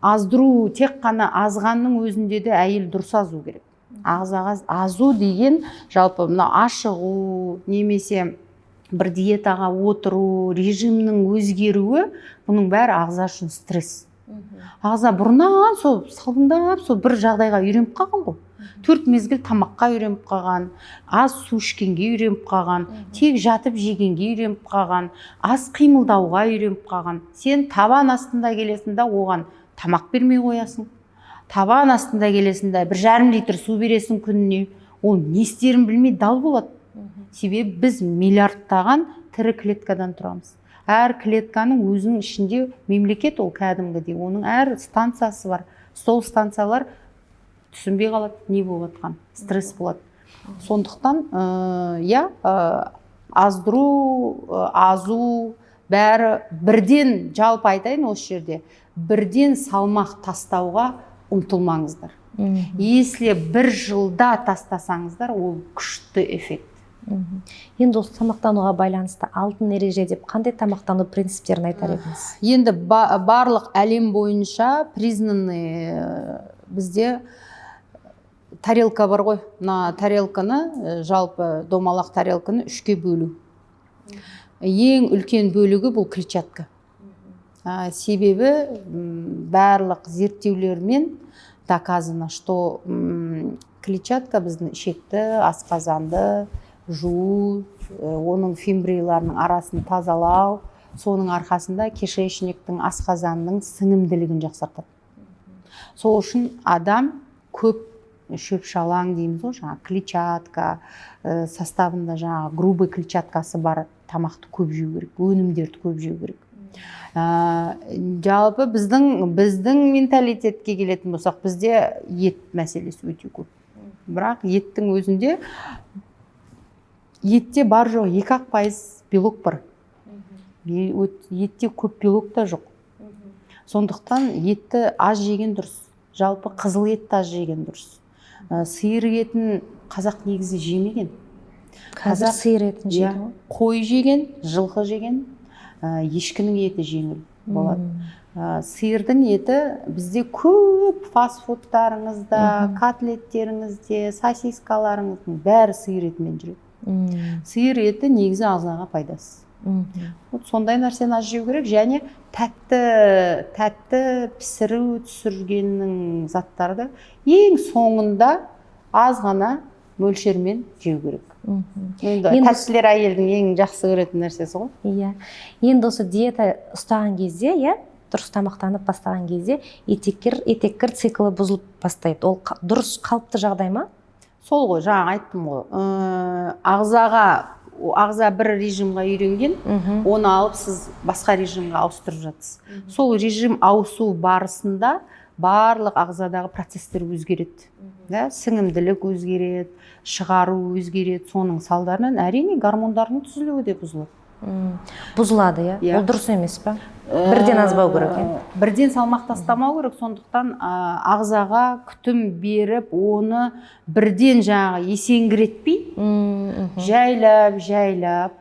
[SPEAKER 1] аздыру, тек қана азғанның өзінде де әйел дұрыс азу керек. Ағзаға азу деген жалпы ашығу, немесе бір диетаға отыру, режимнің өзгеруі, бұның бәрі ағза үшін стресс. Ағза бұрыннан салқындап бір жағдайға үйреніп қалған ғой. 4 мезгіл тамаққа үйреніп қалған, аз су ішкенге үйреніп қалған, тек жатып жегенге үйреніп қалған, аз қимылдауға үйреніп қалған. Сен табан астында келесінде оған тамақ бермей қоясың. Табан астында келесінде 1,5 литр су бересің күніне. Ол не істерін білмей дал болады. Себебі біз миллиардтаған тірі клеткадан тұрамыз. Әр клетканың өзінің ішінде мемлекет ол кәдімгідей, оның әр станциясы бар. Сол станциялар түсінбей қалады, не болып жатқан, стресс болады. Сондықтан аздыру, азу, бәрі бірден, жалпы айтайын осы жерде, бірден салмақ тастауға ұмтылмаңыздар. Если 1 жылда тастасаңыздар, ол күшті эффект.
[SPEAKER 2] Енді осы тамақтануға байланысты алтын ереже деп қандай тамақтану принциптерін айтар едіңіз?
[SPEAKER 1] Енді барлық әлем бойынша признанный бізде тарелка бар ғой. Мына тарелканы, жалпы домалақ тарелканы үшке бөлу. Ең үлкен бөлігі бұл клетчатка. Себебі барлық зерттеулермен доказано, что клетчатка біздің ішекті, асқазанды жуу, оның фимбрияларының арасын тазалау, соның арқасында кишечниктің, асқазанның сіңімділігін жақсартады. Сол үшін адам көп шөп шалаң дейміз ғой, жаңа клетчатка составында жаңа грубый клетчаткасы бар тамақты көп жеу керек, өнімдерді көп жеу керек. Жалпы біздің менталитетке келетін болсақ, бізде ет мәселесі өте көп. Бірақ еттің өзінде етте бар жоқ 2% белок бар. Етте көп белок та жоқ. Сондықтан етті аз жеген дұрыс. Жалпы қызыл етті аз жеген дұрыс. Сиыр етін қазақ негізі жемеген.
[SPEAKER 2] Қазір сиыр етін жейді ғой.
[SPEAKER 1] Қой жеген, жылқы жеген, ешкінің еті жеңіл болады. Сиырдың еті бізде көп фастфудтарыңызда, котлеттеріңізде, сосискаларыңыздың бәрі сиыр етімен жүреді. Сиыр еті негізі ағзаға пайдасыз. Сондай нәрсені аз жеу керек, және тәтті пісіру түсіргеннің заттарды ең соңында аз ғана мөлшермен жеу керек. Тәттілер әйелдің ең жақсы көретін нәрсесі ғой.
[SPEAKER 2] Иә. Енді осы диета ұстаған кезде, дұрыс тамақтанып бастаған кезде етеккір циклы бұзылып бастайды. Ол дұрыс қалыпты жағдай ма?
[SPEAKER 1] Сол ғой, жаңа айттым ғой. Ағза бір режимға үйренген, оны алып сіз басқа режимға ауыстырып жатсыз. Сол режим ауысу барысында барлық ағзадағы процестер өзгереді. Сіңімділік өзгереді, шығару өзгереді. Соның салдарынан әрине гормондардың түзілуі де бұзылады.
[SPEAKER 2] Бұзылады, ол дұрыс емес па? Бірден азбау керек.
[SPEAKER 1] Бірден салмақ тастамау керек, сондықтан ағзаға күтім беріп, оны бірден жаңағы есеңгіретпей, жайлап,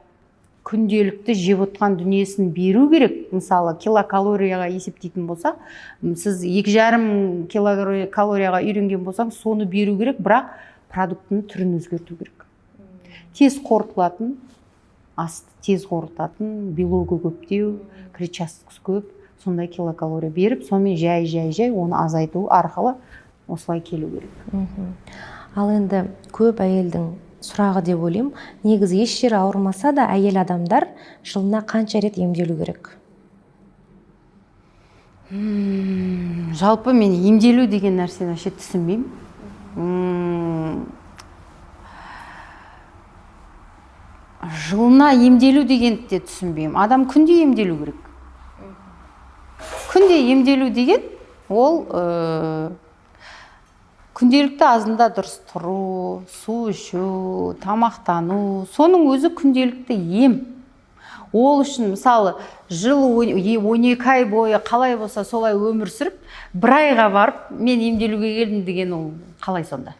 [SPEAKER 1] күнделікті жеп отқан дүниесін беру керек. Мысалы, килокалорияға есептейтін болса, сіз 2,5 килокалорияға үйренген болсаң, соны беру керек, бірақ продуктының түрін өзгерту керек. Тез қорытылатын, асты тез қорытатын, белогы көптеу, клетчаткасы көп, сондай килокалория беріп, сонымен жай оны азайту арқылы осылай келу керек.
[SPEAKER 2] Ал енді көп әйелдің сұрағы деп ойлаймын, негізі еш жері ауырмаса да әйел адамдар жылына қанша рет емделу керек?
[SPEAKER 1] Жалпы мен емделу деген нәрсені вообще түсінбеймін. Жылына емделу дегенді де түсінбеймін. Адам күнде емделу керек. Күнде емделу деген ол күнделікті азында дұрыс тұру, су ішу, тамақтану, соның өзі күнделікті ем. Ол үшін мысалы жыл 12 ай бойы қалай болса солай өмір сүріп, бір айға барып мен емделуге келдім деген ол қалай сонда?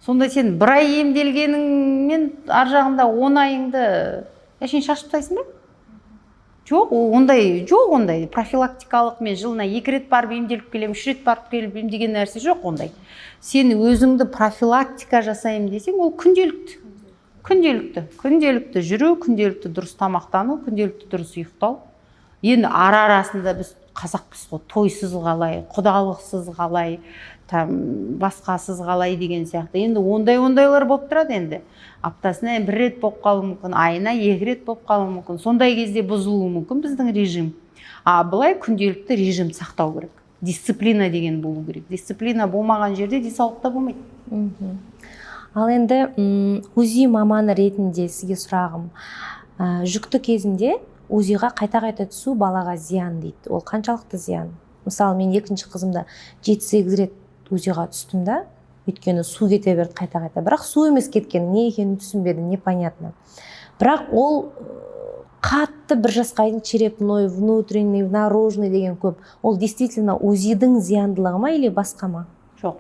[SPEAKER 1] Сонда сен бір ай емделгеніңмен ар жағында 10 айыңды әшейін шашып тастайсың ба? Жоқ, ондай профилактикалық мен жылына 2 рет барып емделіп келем, 3 рет барып келіп емдеген нәрсе жоқ ондай. Сен өзіңді профилактика жасайым десең, ол күнделікті жүру, күнделікті дұрыс тамақтану, күнделікті дұрыс ұйықтау. Енді арасында біз қазақпыз ғой, тойсыз қалай, құдалықсыз қалай, басқасыз қалай деген сияқты. Енді ондайлар болып тұрады енді. Аптасына 1 рет болып қалуы мүмкін, айына 2 рет болып қалуы мүмкін. Сондай кезде бұзылуы мүмкін біздің режим. Бұлай күнделікті режим сақтау керек. Дисциплина деген болу керек. Дисциплина болмаған жерде денсаулықта болмайды.
[SPEAKER 2] Ал енді УЗИ маманы ретінде сізге сұрағым. Жүкті кезінде УЗИға қайта түсу балаға зиян дейді. Ол қаншалықты зиян? Мысалы, мен екінші қызымда 7-8 рет УЗИға түстім да, өйткені су кете берді қайта. Бірақ су емес кеткен, не екенін түсінбедім, непонятно. Бірақ ол қатты бір жасқа дейін черепной, внутренний, наружный деген көп. Ол действительно УЗИдің зияндылығы ма или басқа ма?
[SPEAKER 1] Жоқ.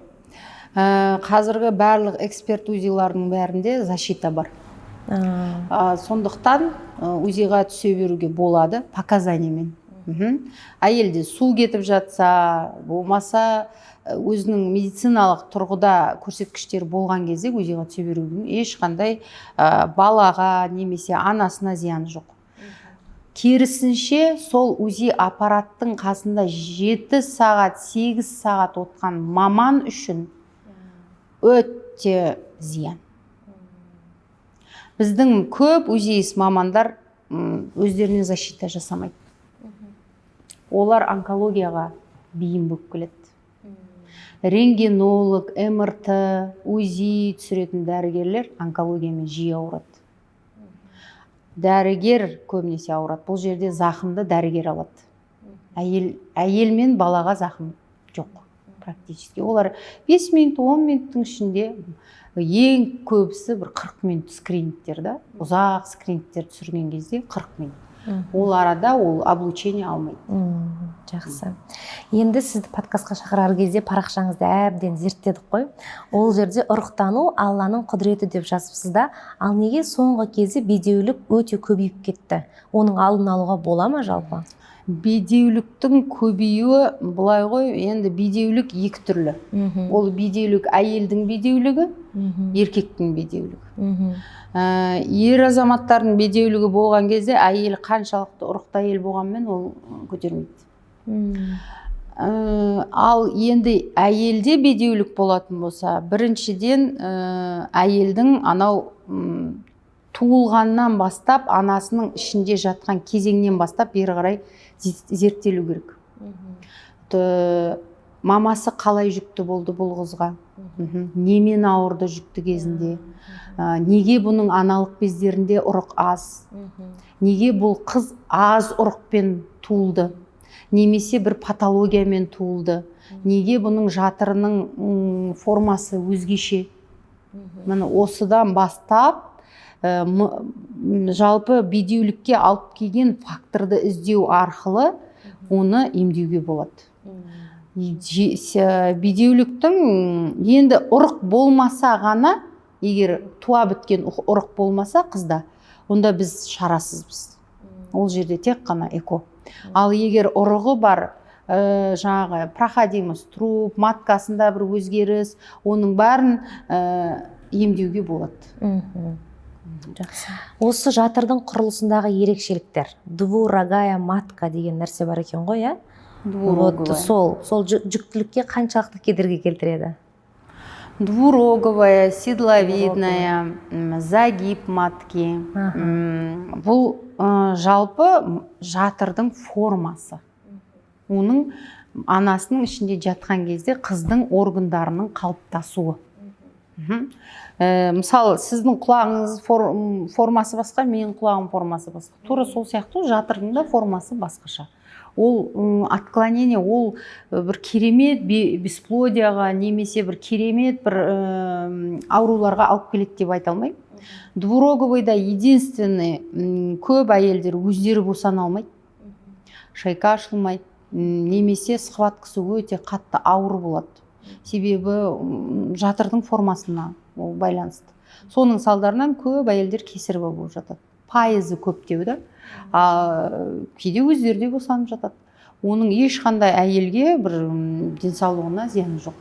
[SPEAKER 1] Қазіргі барлық эксперт УЗИ-лардың бәрінде защита бар. Сондықтан УЗИ-ға түсе беруге болады показаниямен. Әйелде су кетіп жатса, болмаса өзінің медициналық тұрғыда көрсеткіштер болған кезде УЗИ-ға түсе берудің ешқандай балаға немесе анасына зияны жоқ. Керісінше сол УЗИ аппараттың қасында 7 сағат, 8 сағат отқан маман үшін өте зиян. Біздің көп УЗИист мамандар өздеріне защита жасамайды. Олар онкологияға бейім болып келеді. Рентгенолог, МРТ, УЗИ түсіретін дәрігерлер онкологиямен жиі ауырады. Дәрігер көбінесе ауырады. Бұл жерде зақымды дәрігер алады. Әйел мен балаға зақым жоқ практически. Олар 5 минут, 10 минуттың ішінде ең көбісі бір 40 минут скринингтер да. Ұзақ скринингтер түсірген кезде 40 минут. Ол арада ол облучение алмайды.
[SPEAKER 2] Жақсы. Енді сізді подкастқа шақырар кезде парақшаңызды әбден зерттедік қой. Ол жерде ұрықтану Алланың құдіреті деп жазыпсыз да, ал неге соңғы кезде бедеулік өте көбейіп кетті? Оның алдын алуға бола ма жалпы?
[SPEAKER 1] Бедеуліктің көбеюі былай ғой, енді бедеулік екі түрлі. Ол бедеулік әйелдің бедеулігі, еркектің бедеулігі. Ер азаматтардың бедеулігі болған кезде әйел қаншалықты ұрықты әйел болғанмен ол көтермейді. Ал енді әйелде бедеулік болатын болса, біріншіден әйелдің анау туылғаннан бастап, анасының ішінде жатқан кезеңнен бастап бері қарай зерттелу керек. Мамасы қалай жүкті болды бұл қызға? Немен ауырды жүкті кезінде? Неге бұның аналық бездерінде ұрық аз? Неге бұл қыз аз ұрықпен туылды? Немесе бір патологиямен туылды? Неге бұның жатырының формасы өзгеше? Міне осыдан бастап жалпы бедеулікке алып келген факторды іздеу арқылы оны емдеуге болады. Бедеуліктің енді ұрық болмаса ғана, егер туа біткен ұрық болмаса қызда, онда біз шарасызбыз. Ол жерде тек қана эко. Ал егер ұрығы бар, жаңағы проходимость, труп, маткасында бір өзгеріс, оның бәрін емдеуге болады.
[SPEAKER 2] Жақсы. Осы жатырдың құрылысындағы ерекшеліктер, двурогая матка деген нәрсе бар екен ғой, иә? Сол жүктілікке қаншалықты кедергі келтіреді?
[SPEAKER 1] Двуроговая, седловидная, загиб матки. Бұл жалпы жатырдың формасы. Оның анасының ішінде жатқан кезде қыздың органдарының қалыптасуы. Мысалы, сіздің құлағыңыз формасы басқа, менің құлағым формасы басқа. Тура сол сияқты жатырдың да формасы басқаша. Ол отклонение, ол бір керемет бесплодияға немесе бір керемет бір ауруларға алып келеді деп айта алмаймын. Двуроговыйда единственный көп әйелдер өздері босана алмайды, шайка ашылмайды, немесе схваткасы өте қатты ауыр болады. Себебі жатырдың формасына байланысты. Соның салдарынан көп әйелдер кесарево болып жатады. Пайызы көптеу да, кейде өздері де босанып жатады. Оның ешқандай әйелге бір денсаулығына зияны жоқ.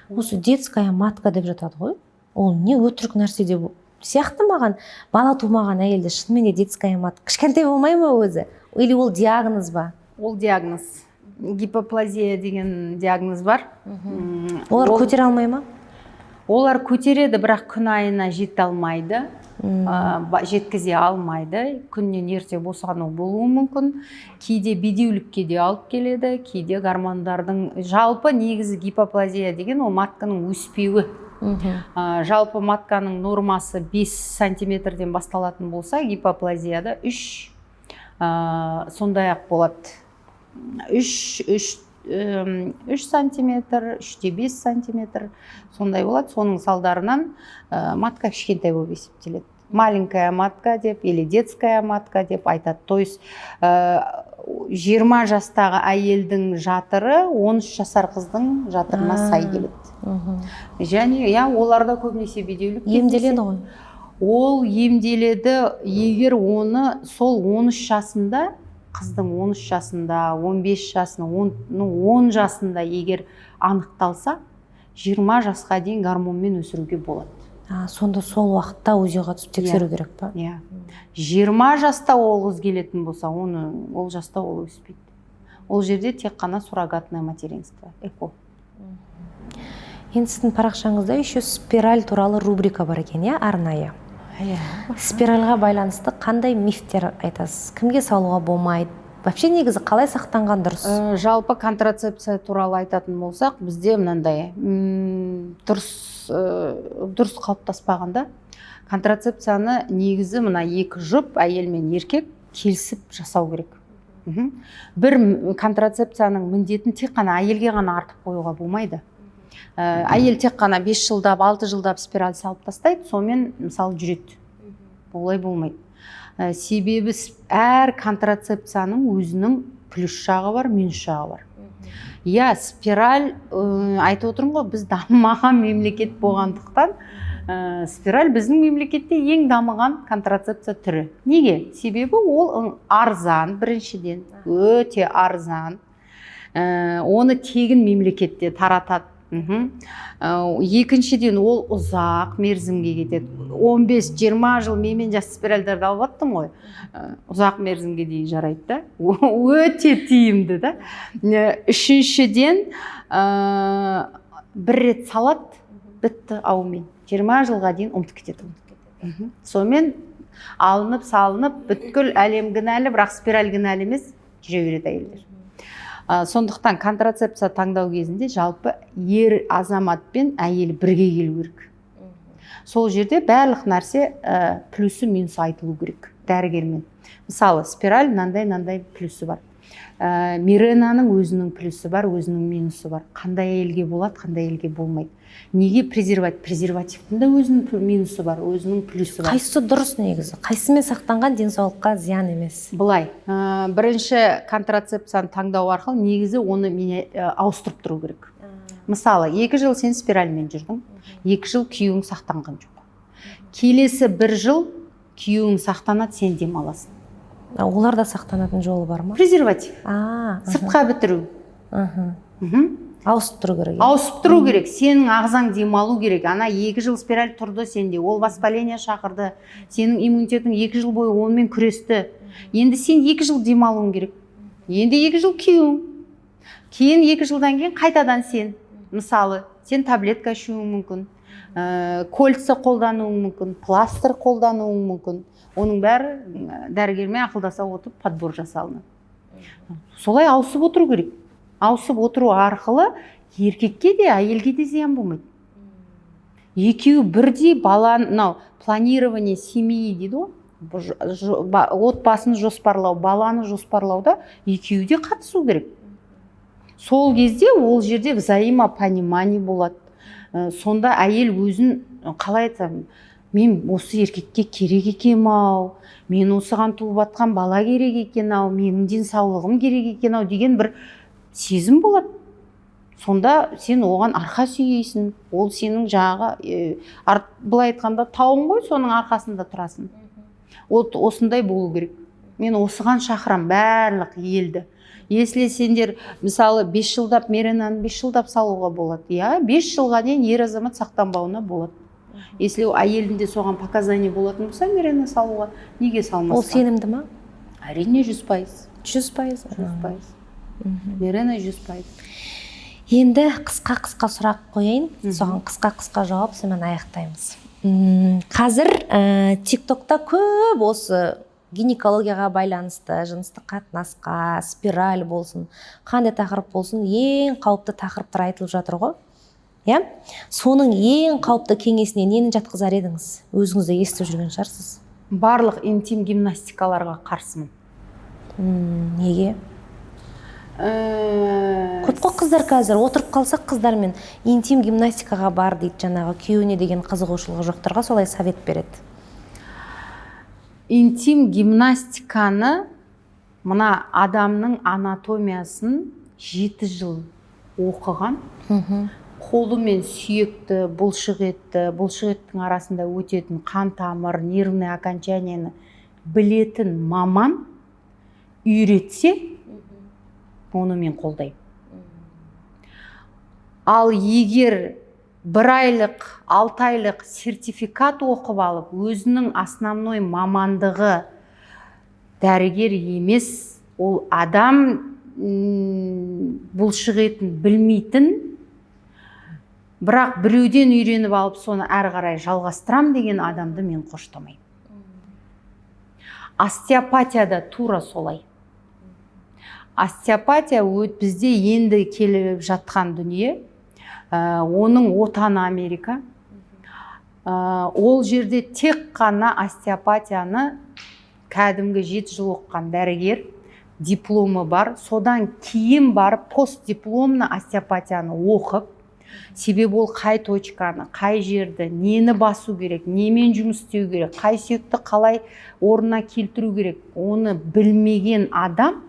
[SPEAKER 2] Осы детская матка деп жатады ғой. Ол не өтірік нәрсе деп сияқты маған, бала тумаған әйелде шынымен де детская матка. Кішкентай болмай ма өзі? Или ол диагноз ба?
[SPEAKER 1] Ол диагноз. Гипоплазия деген диагноз бар.
[SPEAKER 2] Олар көтере алмай ма?
[SPEAKER 1] Олар көтереді, бірақ күн айына жете алмайды, жеткізе алмайды. Күннен ерте босану болуы мүмкін. Кейде бедеулікке де алып келеді, кейде гормондардың. Жалпы негізі гипоплазия деген ол матканың өспеуі. Жалпы матканың нормасы 5 сантиметрден басталатын болса, гипоплазияда 3 сондай-ақ болады. 3 сантиметр, 3-5 сантиметр сондай болады. Соның салдарынан матка кішкентай болып есептеледі. Маленькая матка деп, или детская матка деп айтады. То есть 20 жастағы әйелдің жатыры 13 жасар қыздың жатырына сай келеді. Және оларда көбінесе бедеулік
[SPEAKER 2] емделеді ғой.
[SPEAKER 1] Ол емделеді, егер оны сол 13 жасында, қыздың 13 жасында, 15 жасында, 10 жасында егер анықталса, 20 жасқа дейін гормонмен өсіруге болады.
[SPEAKER 2] Сонда сол уақытта УЗИ-ға түсіп тексеру керек па?
[SPEAKER 1] 20 жаста ол қыз келетін болса, ол жаста ол өспейді. Ол жерде тек қана суррогатное материнство, ЭКО.
[SPEAKER 2] Енді сіздің парақшаңызда еще спираль туралы рубрика бар екен, арнайы. Спиральға байланысты қандай мифтер айтасыз? Кімге салуға болмайды? Вообще негізі қалай сақтанған дұрыс?
[SPEAKER 1] Жалпы контрацепция туралы айтатын болсақ, бізде мынандай дұрыс қалыптаспағанда, контрацепцияны негізі мына екі жұп, әйел мен еркек келісіп жасау керек. Бір контрацепцияның міндетін тек қана әйелге ғана артып қоюға болмайды. Әйел тек қана 5 жылдап, 6 жылдап спираль салып тастайды, сонымен мысалы жүреді. Олай болмайды. Себебі әр контрацепцияның өзінің плюс жағы бар, минус жағы бар. Спираль, айтып отырмын ғой, біз дамымаған мемлекет болғандықтан, спираль біздің мемлекетте ең дамыған контрацепция түрі. Неге? Себебі ол арзан, біріншіден, өте арзан. Оны тегін мемлекетте таратады. Екіншіден ол ұзақ мерзімге кетеді. 15-20 жыл менен жас спиральдарды алып аттым ғой. Ұзақ мерзімге дейін жарайды да. Өте тиімді да. Үшіншіден бір рет салат бітті аумен. 20 жылға дейін ұмытып кетеді. Сонымен алынып, салынып, бүткіл әлем кінәлі, бірақ спираль кінәлі емес, жүре береді әйелдер. Сондықтан контрацепция таңдау кезінде жалпы ер азамат пен әйел бірге келу керек. Сол жерде барлық нәрсе плюсы минусы айтылу керек дәрігермен. Мысалы, спираль нандай плюсы бар. Миренаның өзінің плюсы бар, өзінің минусы бар. Қандай әйелге болады, қандай әйелге болмайды. Неге презерватив? Презервативтің де өзінің минусы бар, өзінің плюсы бар.
[SPEAKER 2] Қайсысы дұрыс негізі? Қайсымен сақтанған денсаулыққа зиян емес?
[SPEAKER 1] Былай, бірінші контрацепцияны таңдау арқылы негізі оны ауыстырып тұру керек. Мысалы, 2 жыл сен спиральмен жүрдің, 2 жыл күйеуің сақтанған жоқ. Келесі 1 жыл күйеуің сақтанады, сен демаласың.
[SPEAKER 2] Оларда сақтанатын жолы бар ма?
[SPEAKER 1] Презерватив. Сыртқа бітіру.
[SPEAKER 2] Ауысып тұру керек.
[SPEAKER 1] Ауысып тұру керек. Сенің ағзаң демалу керек. Ана 2 жыл спираль тұрды сенде. Ол воспаление шақырды. Сенің иммунитетің 2 жыл бойы онымен күресті. Енді сен 2 жыл демалуың керек. Енді 2 жыл күйеуің. Кейін 2 жылдан кейін қайтадан сен. Мысалы, сен таблетка ішуің мүмкін. Кольца қолдануың мүмкін. Пластыр қолдануың мүмкін. Оның бәрі дәрігермен ақылдаса отырып подбор жасалынады. Солай ауысып отыру керек. Ауысып отыру арқылы еркекке де, әйелге де зиян болмайды. Екеуі бірдей планирование семьи дейді ғой. Отбасын жоспарлау, баланы жоспарлауда екеуі де қатысу керек. Сол кезде ол жерде взаимопонимание болады. Сонда әйел өзін қалай айтсам, мен осы еркекке керек екем-ау, мен осыған туып атқан бала керек екен-ау, менің денсаулығым керек екен-ау деген бір сезім болады. Сонда сен оған арқа сүйейсің. Ол сенің жаңағы былай айтқанда тауың ғой, соның арқасында тұрасың. Ол осындай болу керек. Мен осыған шақырам барлық елді. Если сендер мысалы 5 жылдап Миренаны 5 жылдап салуға болады. 5 жылға дейін ер азамат сақтанбауына болады. Если әйелінде соған показания болатын болса, Мирена салуға неге салмасқа?
[SPEAKER 2] Ол сенімді ма?
[SPEAKER 1] Әрине 100%.
[SPEAKER 2] 100%?
[SPEAKER 1] 100%. Мирена 100%.
[SPEAKER 2] Енді қысқа сұрақ қойайын. Соған қысқа жауап, сонымен аяқтаймыз. Қазір TikTokта көп осы гинекологияға байланысты, жыныстық қатынасқа, спираль болсын, қандай тақырып болсын, ең қауіпті тақырыптар айтылып жатыр ғой. Соның ең қауіпті кеңесіне нені жатқызар едіңіз? Өзіңіз де естіп жүрген шығарсыз.
[SPEAKER 1] Барлық интим гимнастикаларға қарсымын.
[SPEAKER 2] Неге? Көп қой қыздар қазір отырып қалсақ қыздармен интим гимнастикаға бар дейді, жаңағы күйеуіне деген қызығушылығы жоқтарға солай совет береді.
[SPEAKER 1] Интим гимнастиканы мына адамның анатомиясын 7 жыл оқыған, қолымен сүйекті, бұлшық еттің арасында өтетін қан тамыр, нервный окончанияны білетін маман үйретсе, оны мен қолдаймын. Ал егер 1 айлық, 6 айлық сертификат оқып алып, өзінің основной мамандығы дәрігер емес, ол адам бұлшық етін білмейтін, бірақ біреуден үйреніп алып, соны әрі қарай жалғастырам деген адамды мен қоштамаймын. Остеопатияда тура солай. Остеопатия бізде енді келіп жатқан дүние, оның отаны Америка. Ол жерде тек қана остеопатияны кәдімгі 7 жыл оқыған дәрігер, дипломы бар, содан кейін барып постдипломны остеопатияны оқып, себебі ол қай точканы, қай жерді, нені басу керек, немен жұмыс істеу керек, қай сүйекті қалай орнына келтіру керек, оны білмеген адам,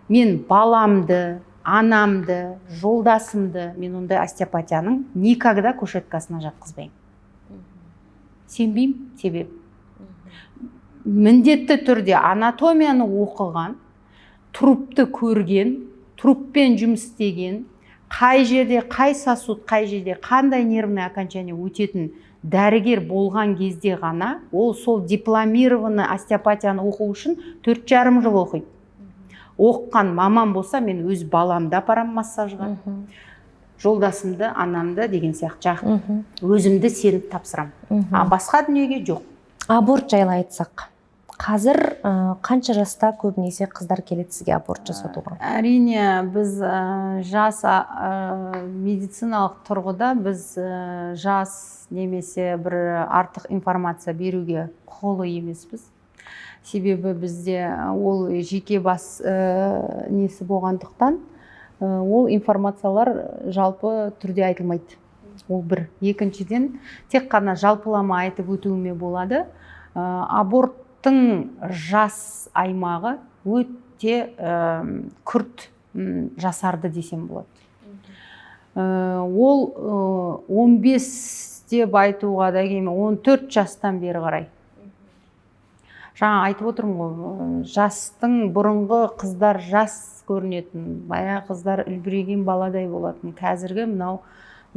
[SPEAKER 1] мен баламды, анамды, жолдасымды, мен ондай остеопатияның никогда кушеткасына жатқызбаймын. Сенбеймін, себебі. Міндетті түрде анатомияны оқыған, трупты көрген, труппен жұмыс істеген, қай жерде, қай сосуд, қай жерде, қандай нервный окончание өтетін дәрігер болған кезде ғана, ол сол дипломированный остеопатияны оқу үшін 4,5 жыл оқиды. Оққан маман болса, мен өз баламды апарам массажға, жолдасымды, анамды деген сияқты жақын, өзімді сеніп тапсырам. Басқа дүниеге жоқ.
[SPEAKER 2] Аборт жайлы айтсақ, қазір қанша жаста көбінесе қыздар келеді сізге аборт жасатуға?
[SPEAKER 1] Әрине, біз жас медициналық тұрғыда біз жас немесе бір артық информация беруге құқылы емеспіз. Себебі бізде ол жеке бас несі болғандықтан, ол информациялар жалпы түрде айтылмайды. Ол бір. Екіншіден, тек қана жалпылама айтып өтуіме болады. Аборттың жас аймағы өте күрт жасарды десем болады. Ол 15 деп айтуға да келмей, 14 жастан бері қарай. Жаңа айтып отырмын ғой, жастың бұрынғы қыздар жас көрінетін, бая қыздар үлбіреген баладай болатын. Қазіргі мынау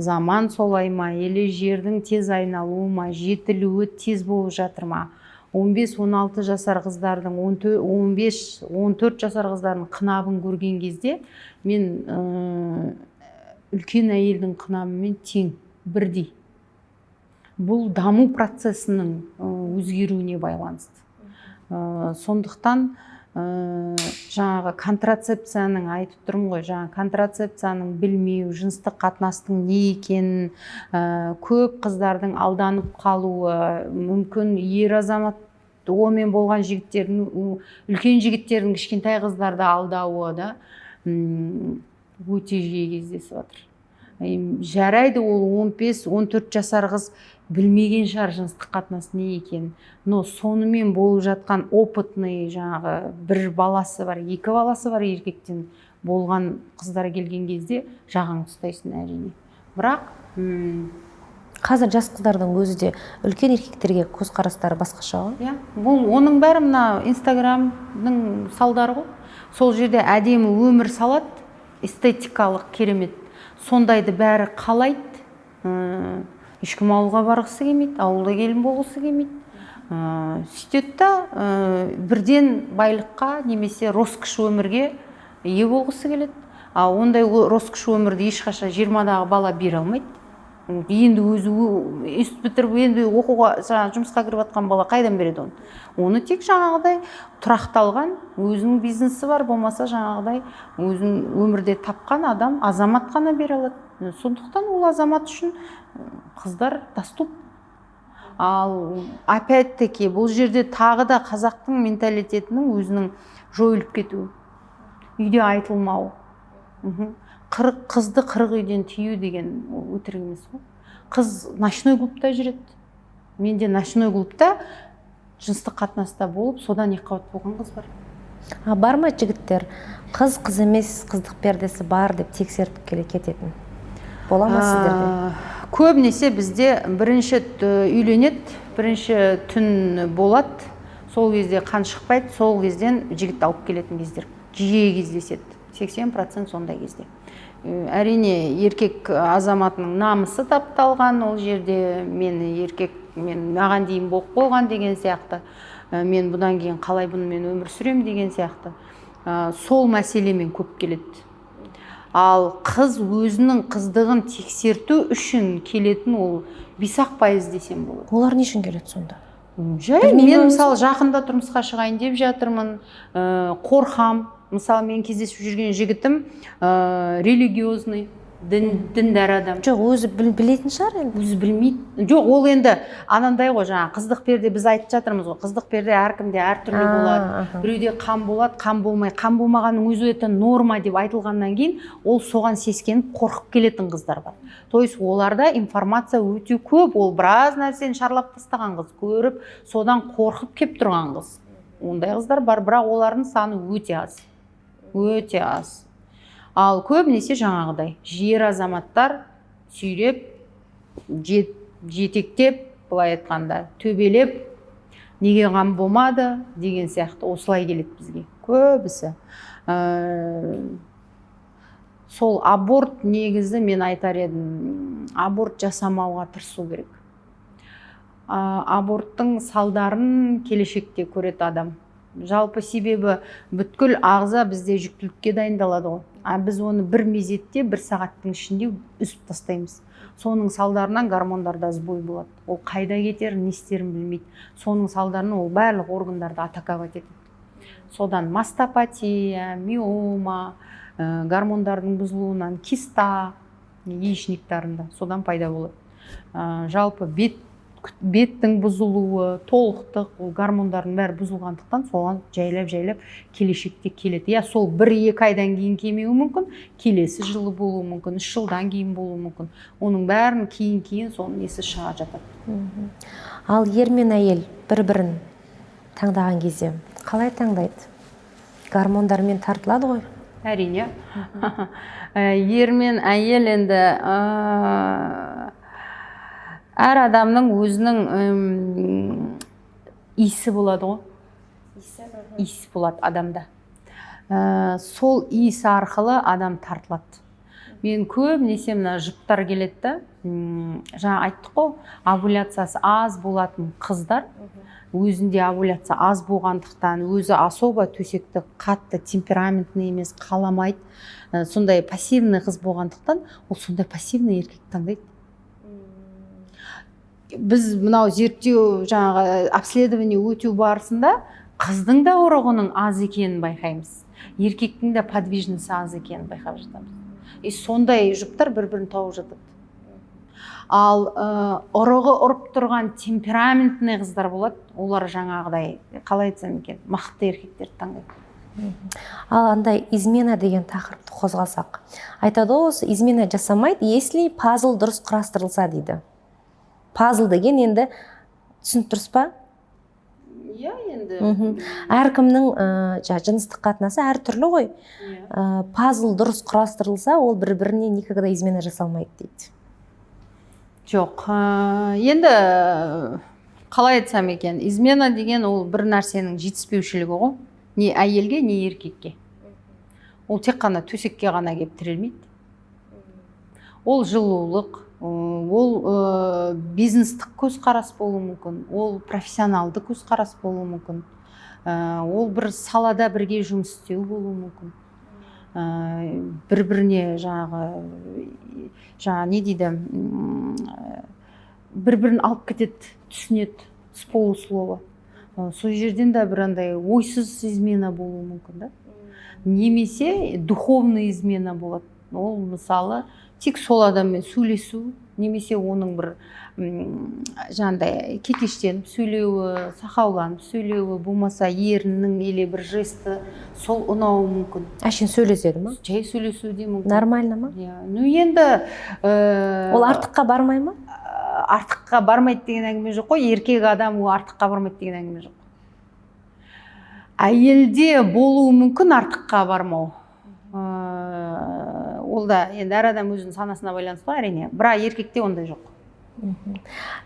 [SPEAKER 1] заман солай ма, елі жердің тез айналуы ма, жетілуі тез болып жатыр ма? 15-16 жасар қыздардың, 15-14 жасар қыздардың қынабын көрген кезде, мен үлкен әйелдің қынабымен тең, бірдей. Бұл даму процесінің өзгеруіне байланысты. Сондықтан жаңағы контрацепцияның, айтып тұрмын ғой, жаңағы контрацепцияның білмеу, жыныстық қатынастың не екенін, көп қыздардың алданып қалуы, мүмкін ер азамат онымен болған жігіттердің, үлкен жігіттердің кішкентай қыздарды алдауы да өте жиі кездесіп жатыр. Жарайды, ол 15-14 жасар қыз білмеген шығар жыныстық қатынас не екен. Но сонымен болып жатқан опытный жаңағы бір баласы бар, 2 баласы бар еркектен болған қыздар келген кезде жағаң ұстайсың әрине. Бірақ
[SPEAKER 2] қазір жас қыздардың өзі де үлкен еркектерге көзқарастары басқаша ғой?
[SPEAKER 1] Бұл оның бәрі мына Инстаграмның салдары ғой. Сол жерде әдемі өмір салады, эстетикалық керемет. Сондайды бәрі қалайды. Ешкім ауылға барғысы келмейді, ауылда келін болғысы келмейді. Сөйтеді да бірден байлыққа немесе роскош өмірге ие болғысы келеді. Ондай роскош өмірді ешқашан 20-дағы бала бере алмайды. Енді өзі институт бітіріп, енді оқуға, жұмысқа кіріп жатқан бала қайдан береді оны? Оны тек жаңағыдай тұрақталған, өзінің бизнесі бар, болмаса жаңағыдай өзін өмірде тапқан адам, азамат қана бере алады. Сондықтан ол азамат үшін қыздар доступ. Ал опять-таки бұл жерде тағы да қазақтың менталитетінің өзінің жойылып кетуі, үйде айтылмау. Қызды 40 үйден тыю деген өтірік емес қой. Қыз ночной клубта жүреді. Менде ночной клубта жыныстық қатынаста болып, содан екіқабат болған қыз бар.
[SPEAKER 2] Бар ма жігіттер қыз емес, қыздық пердесі бар деп тексертіп келе кететін? Бола ма сіздерде?
[SPEAKER 1] Көбінесе бізде бірінші үйленеді, бірінші түн болады, сол кезде қан шықпайды, сол кезден жігіт алып келетін кездер жиі кездеседі, 80% сондай кезде. Әрине еркек азаматының намысы тапталған, ол жерде мен маған дейін болып болған деген сияқты, мен бұдан кейін қалай бұнымен өмір сүрем деген сияқты, сол мәселемен көп келеді. Ал қыз өзінің қыздығын тексерту үшін келетін ол 5% десем болады.
[SPEAKER 2] Олар не үшін келеді сонда?
[SPEAKER 1] Жай, мен мысалы жақында тұрмысқа шығайын деп жатырмын, қорқам. Мысалы мен кездесіп жүрген жігітім религиозный, діндар адам.
[SPEAKER 2] Жоқ, өзі білетін шығар енді.
[SPEAKER 1] Өзі білмейді. Жоқ, ол енді анандай ғой, жаңа қыздық перде, біз айтып жатырмыз ғой, қыздық перде әркімде әртүрлі болады. Біреуде қан болады, қан болмай, қан болмағанның өзі өте норма деп айтылғаннан кейін, ол соған сескеніп қорқып келетін қыздар бар. То есть оларда информация өте көп, ол біраз нәрсені шарлап тастаған қыз, көріп, содан қорқып кеп тұрған қыз. Ондай қыздар бар, бірақ олардың саны өте аз. Өте аз. Ал көбінесе жаңағыдай жер азаматтар сүйреп, жетектеп, былай айтқанда төбелеп, неге қан болмады деген сияқты осылай келеді бізге. Көбісі. Сол аборт негізі мен айтар едім, аборт жасамауға тырысу керек. Аборттың салдарын келешекте көреді адам. Жалпы себебі бүткіл ағза бізде жүктілікке дайындалады ғой. Біз оны бір мезетте, бір сағаттың ішінде үзіп тастаймыз. Соның салдарынан гормондарда сбой болады. Ол қайда кетер, не істерін білмейді. Соның салдарынан ол барлық органдарды атаковать етеді. Содан мастопатия, миома, гормондардың бұзылуынан киста, яичниктарында содан пайда болады. Жалпы беттің бұзылуы, толықтық, гормондардың бәрі бұзылғандықтан соған жайлап келешекте келеді. Я сол 1-2 айдан кейін келмеуі мүмкін, келесі жылы болуы мүмкін, 3 жылдан кейін болуы мүмкін. Оның бәрін кейін соның несі шыға жатады.
[SPEAKER 2] Ал ер мен әйел бір-бірін таңдаған кезде қалай таңдайды? Гормондармен тартылады ғой?
[SPEAKER 1] Әрине. Ер мен әйел енді әр адамның өзінің иісі болады ғой. Иіс болады адамда. Сол иіс арқылы адам тартылады. Мен көбінесе мына жұптар келеді, жаңа айттық қой, овуляциясы аз болатын қыздар, өзінде овуляция аз болғандықтан, өзі особо төсекті қатты темпераментный емес, қаламайды, сондай пассивный қыз болғандықтан, ол сондай пассивный еркек таңдайды. Біз мынау зерттеу, жаңағы обследование өту барысында қыздың да ұрығының аз екенін байқаймыз. Еркектің де подвижності аз екенін байқап жатамыз. Сондай жұптар бір-бірін тауып жатады. Ал ұрығы ұрып тұрған темпераментный қыздар болады, олар жаңағыдай, қалай айтсам екен, мықты еркектерді таңдайды.
[SPEAKER 2] Ал андай измена деген тақырыпты қозғасақ, айтады осы измена жасамайды, если пазл дұрыс құрастырылса дейді. Пазл деген енді түсініп тұрсыз ба?
[SPEAKER 1] Иә, енді.
[SPEAKER 2] Әркімнің жыныстық қатынасы әртүрлі ғой. Пазл дұрыс құрастырылса, ол бір-біріне никогда измена жасалмайды дейді.
[SPEAKER 1] Жоқ, енді қалай айтсам екен, измена деген ол бір нәрсенің жетіспеушілігі ғой. Не әйелге, не еркекке. Ол тек қана төсекке ғана келіп тірелмейді. Ол жылулық, ол бизнестік көзқарас болуы мүмкін, ол профессионалды көзқарас болуы мүмкін, ол бір салада бірге жұмыс істеу болуы мүмкін. Бір-біріне не дейді, бір-бірін алып кетеді, түсінеді, с полуслова. Сол жерден де бір андай ойсыз измена болуы мүмкін, да? Немесе духовный измена болады. Ол мысалы тек сол адаммен сөйлесу, немесе оның бір жаңағыдай кекештеніп сөйлеуі, сақауланып сөйлеуі, болмаса еріннің или бір жесті сол ұнауы мүмкін.
[SPEAKER 2] Әшейін сөйлеседі ма?
[SPEAKER 1] Жай сөйлесуі де мүмкін.
[SPEAKER 2] Нормально ма?
[SPEAKER 1] Енді
[SPEAKER 2] ол артыққа бармай ма?
[SPEAKER 1] Артыққа бармайды деген әңгіме жоқ қой. Еркек адам ол артыққа бармайды деген әңгіме жоқ. Әйелде болуы мүмкін артыққа бармау. Ол да енді әр адам өзінің санасына байланысты әрине, бірақ еркекте ондай жоқ.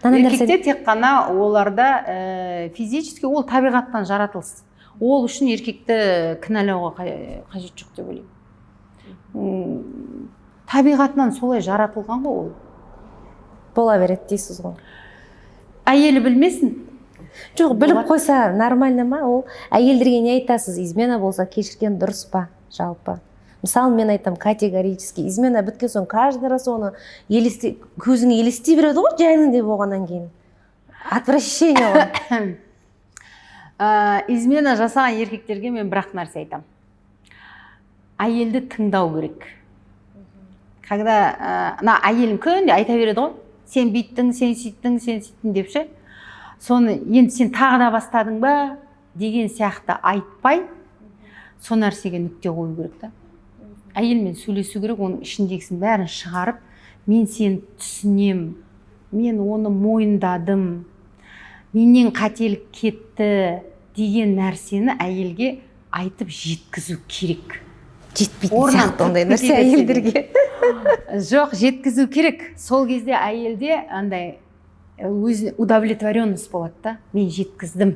[SPEAKER 1] Еркекте тек қана оларда физически ол табиғаттан жаратылыс. Ол үшін еркекті кінәлауға қажет жоқ деп ойлаймын. Табиғатынан солай жаратылған ғой ол.
[SPEAKER 2] Бола береді дейсіз ғой.
[SPEAKER 1] Әйелі білмесін.
[SPEAKER 2] Жоқ, біліп қойса нормально ма? Ол әйелдерге не айтасыз? Измена болса кешірген дұрыс па жалпы? Мысалы, мен айтам категорически, измена біткен соң каждый раз оны көзіңе елестей береді ғой, жайыңде болғаннан кейін. Отвращение ғой.
[SPEAKER 1] Измена жасаған еркектерге мен бірақ нәрсе айтам. Әйелді тыңдау керек. Когда әйелің күнде айта береді ғой, сен бүйттің, сен сөйттің деп ше. Соны енді сен тағы да бастадың ба деген сияқты айтпай, сол нәрсеге нүкте қою керек та. Әйелмен сөйлесу керек, оның ішіндегісін бәрін шығарып, мен сені түсінем, мен оны мойындадым, менен қателік кетті деген нәрсені әйелге айтып жеткізу керек.
[SPEAKER 2] Жетпейтін сияқты ондай нәрсе әйелдерге.
[SPEAKER 1] Жоқ, жеткізу керек. Сол кезде әйелде андай өзіне удовлетворенность болады да. Мен жеткіздім,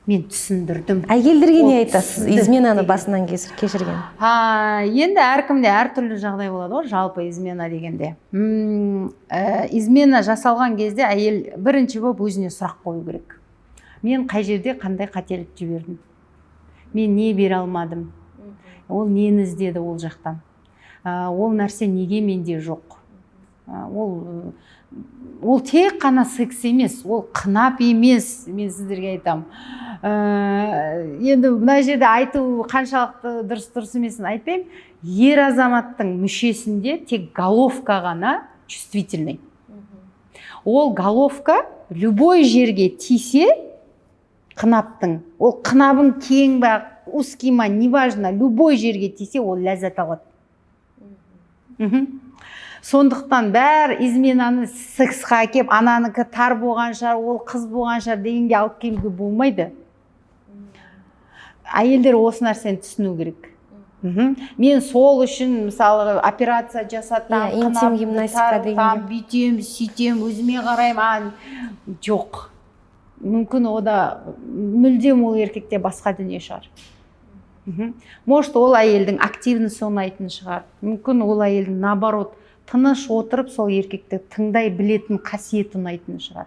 [SPEAKER 1] мен түсіндірдім.
[SPEAKER 2] Әйелдерге не айтасыз? Изменаны басынан кешірген.
[SPEAKER 1] Енді әркімде әртүрлі жағдай болады ғой, жалпы измена дегенде. Измена жасалған кезде әйел бірінші болып өзіне сұрақ қою керек. Мен қай жерде қандай қателік жібердім? Мен не бере алмадым? Ол нені іздеді ол жақтан? Ол нәрсе неге менде жоқ? Ол тек қана секс емес, ол қынап емес, мен сіздерге айтам. Енді мына жерде айту қаншалықты дұрыс емесін айтпаймын. Ер азаматтың мүшесінде тек головка ғана чувствительный. Ол головка любой жерге тисе, қынаптың, ол қынабың кең ба, узкий ма, неважно, любой жерге тисе, ол ләззат алады. Сондықтан бәр изменаны сексқа кеп, ананыкі тар болған шығар, ол қыз болған шығар дегенге алып келуге болмайды. Әйелдер осы нәрсені түсіну керек. Мен сол үшін, мысалы, операция жасатам,
[SPEAKER 2] интим гимнастика деген.
[SPEAKER 1] Бүйтем, сөйтем, өзіме қараймын, жоқ. Мүмкін ода мүлдем ол еркекте басқа дүние шығар. Может, ол әйелдің активность ұнайтын шығар. Мүмкін ол әйелдің наоборот тыныш отырып сол еркекті тыңдай білетін қасиет ұнайтын шығар.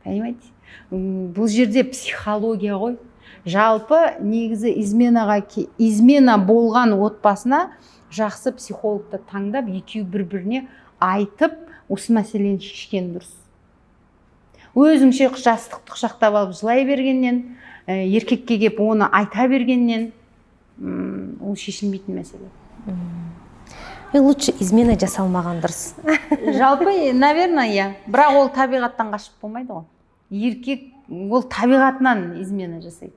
[SPEAKER 1] Понимаете? Бұл жерде психология ғой. Жалпы негізі измена болған отбасына жақсы психологты таңдап, екеуі бір-біріне айтып, осы мәселені шешкен дұрыс. Өзіңше жастықты құшақтап алып жылай бергеннен, еркекке кеп оны айта бергеннен, ол шешілмейтін мәселе.
[SPEAKER 2] Лучше измена жасалмаған дұрыс.
[SPEAKER 1] Жалпы, наверное, бірақ ол табиғаттан қашып болмайды ғой. Еркек ол табиғатынан измена жасайды.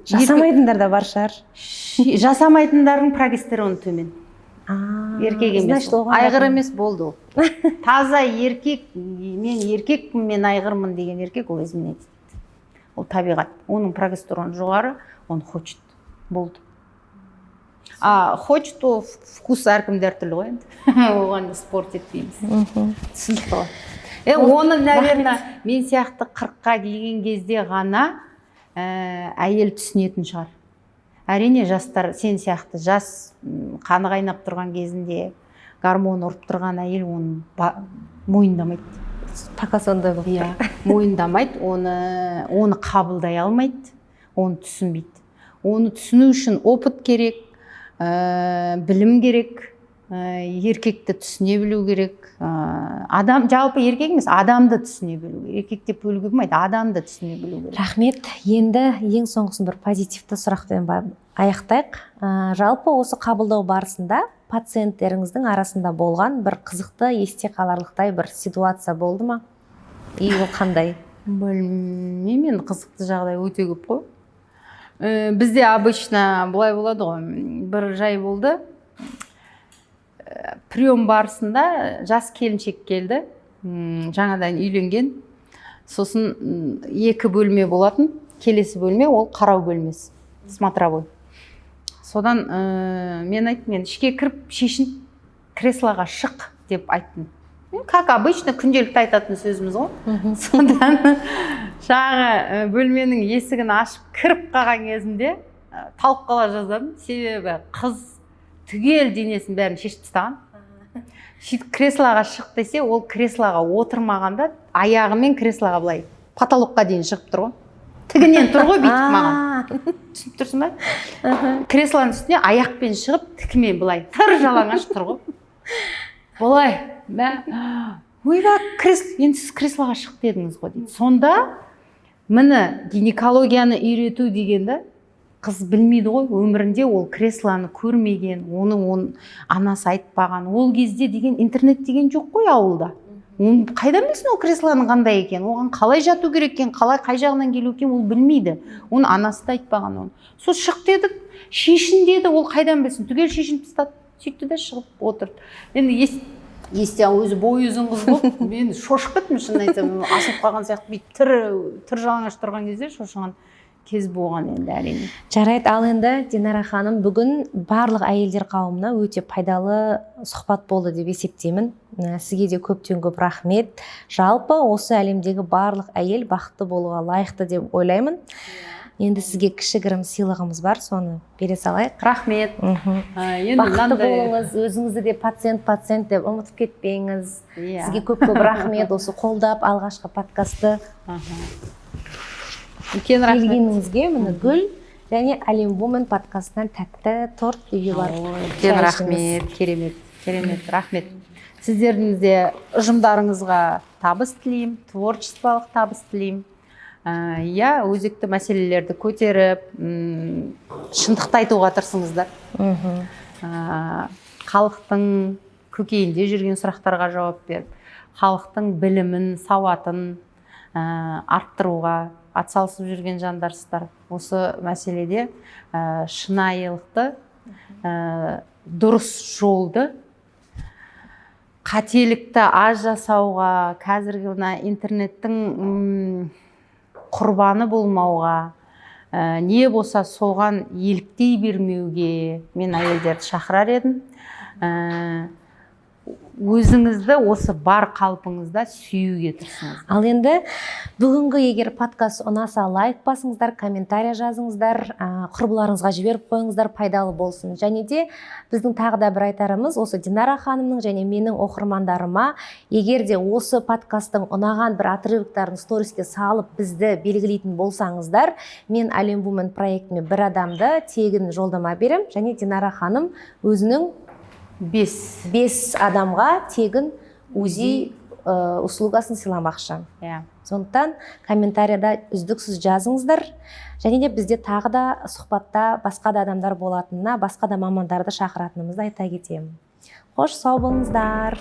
[SPEAKER 2] Жасамайтындар да бар шығар.
[SPEAKER 1] Жасамайтындардың прогестероны төмен. Еркек емес, айғыр емес болды ол. Таза еркек, мен еркекпін, мен айғырмын деген еркек ол измена етеді. Ол табиғат. Оның прогестероны жоғары, оны хочет. Болды. Хочет, ол вкус әркімде әртүрлі ғой енді. Оған спорт етпейміз. Түсініп қала. Оны, наверное, мен сияқты 40-қа келген кезде ғана әйел түсінетін шығар. Әрине жастар, сен сияқты жас қаны қайнап тұрған кезінде гормон ұрып тұрған әйел оны мойындамайды.
[SPEAKER 2] Пока сондай болып тұр.
[SPEAKER 1] Мойындамайды, оны қабылдай алмайды, оны түсінбейді. Оны түсіну үшін опыт керек, білім керек, еркекті түсіне білу керек. Адам жалпы еркек емес, адамды түсіне білу керек. Еркек деп бөлуге болмайды, адамды түсіне білу керек.
[SPEAKER 2] Рахмет. Енді ең соңғысын бір позитивті сұрақпен аяқтайық. Жалпы осы қабылдау барысында пациенттеріңіздің арасында болған бір қызықты, есте қаларлықтай бір ситуация болды ма? Ол қандай?
[SPEAKER 1] Білмеймін, қызықты жағдай өте көп қой. Бізде обычно былай болады ғой, бір жай болды. Прием барысында жас келіншек келді, жаңадан үйленген. Сосын 2 бөлме болатын. келесі бөлме ол қарау бөлмесі, смотровой. Содан мен айттым, мен ішке кіріп шешініп креслоға шық деп айттым. Как обычно күнделікті айтатын сөзіміз ғой. Содан жаңағы бөлменің есігін ашып кіріп қалған кезінде талып қала жаздадым, себебі қыз түгел денесін бәрін шешіп тастаған. Сөйтіп креслоға шық десе, ол креслоға отырмағанда аяғымен креслоға былай потолокқа дейін шығып тұр ғой. Тігінен тұр ғой бүйтіп маған. Түсініп тұрсың ба? Креслоның үстіне аяқпен шығып, тікімен былай тыр жалаңаш тұр ғой. Былай, ойбай, енді сіз креслоға шық дедіңіз ғой дейді. Сонда міне гинекологияны үйрету дегенді қыз білмейді ғой, өмірінде ол креслоны көрмеген, оны анасы айтпаған. Ол кезде деген интернет деген жоқ қой ауылда. Оны қайдан білсін ол креслоның қандай екен, оған қалай жату керек екен, қалай қай жағынан келу екен, ол білмейді. Оны анасы да айтпаған оны. Сол шық дедік, шешін деді, ол қайдан білсін, түгел шешініп тастады. Сөйтті де шығып отырды. Енді ести өзі бойы ұзын қыз болып, мен шошып кеттім, шын айтсам, асылып қалған сияқты бүйтіп тыр жалаңаш тұрған кезде шошыған кез болған енді әрине.
[SPEAKER 2] Жарайды, ал енді Динара ханым бүгін барлық әйелдер қауымына өте пайдалы сұхбат болды деп есептеймін. Сізге де көптен көп рахмет. Жалпы осы әлемдегі барлық әйел бақытты болуға лайықты деп ойлаймын. Енді сізге кішігірім сыйлығымыз бар, соны бере салайық.
[SPEAKER 1] Рахмет.
[SPEAKER 2] Бақытты болыңыз, өзіңізді де пациент деп ұмытып кетпеңіз. Сізге көп рахмет осы қолдап алғашқы подкасты келгеніңізге. Міне гүл және Әлем Women подкастынан тәтті торт үйге барып.
[SPEAKER 1] Үлкен рахмет, керемет, рахмет. Сіздердің де ұжымдарыңызға табыс тілеймін, творчестволық табыс тілеймін. Өзекті мәселелерді көтеріп, шындықты айтуға тырысыңыздар. Халықтың көкейінде жүрген сұрақтарға жауап беріп, халықтың білімін, сауатын арттыруға атсалысып жүрген жандарсыздар. Осы мәселеде шынайылықты, дұрыс жолды, қателікті аз жасауға, қазіргі интернеттің құрбаны болмауға, не болса соған еліктей бермеуге мен әйелдерді шақырар едім. Өзіңізді осы бар қалпыңызда сүюге тырысыңыз.
[SPEAKER 2] Ал енді бүгінгі егер подкаст ұнаса, лайк басыңыздар, комментария жазыңыздар, құрбыларыңызға жіберіп қойыңыздар, пайдалы болсын. Және де біздің тағы да бір айтарымыз, осы Динара ханымның және менің оқырмандарыма, егер де осы подкасттың ұнаған бір отрывоктарын сториске салып бізді белгілейтін болсаңыздар, мен Әлем Women проектіме бір адамды тегін жолдама берем, және Динара ханым өзінің 5 адамға тегін УЗИ услугасын сыйламақшы. Сондықтан комментарияда үздіксіз жазыңыздар. Және де бізде тағы да сұхбатта басқа да адамдар болатынына, басқа да мамандарды шақыратынымызды айта кетемін. Қош сау болыңыздар.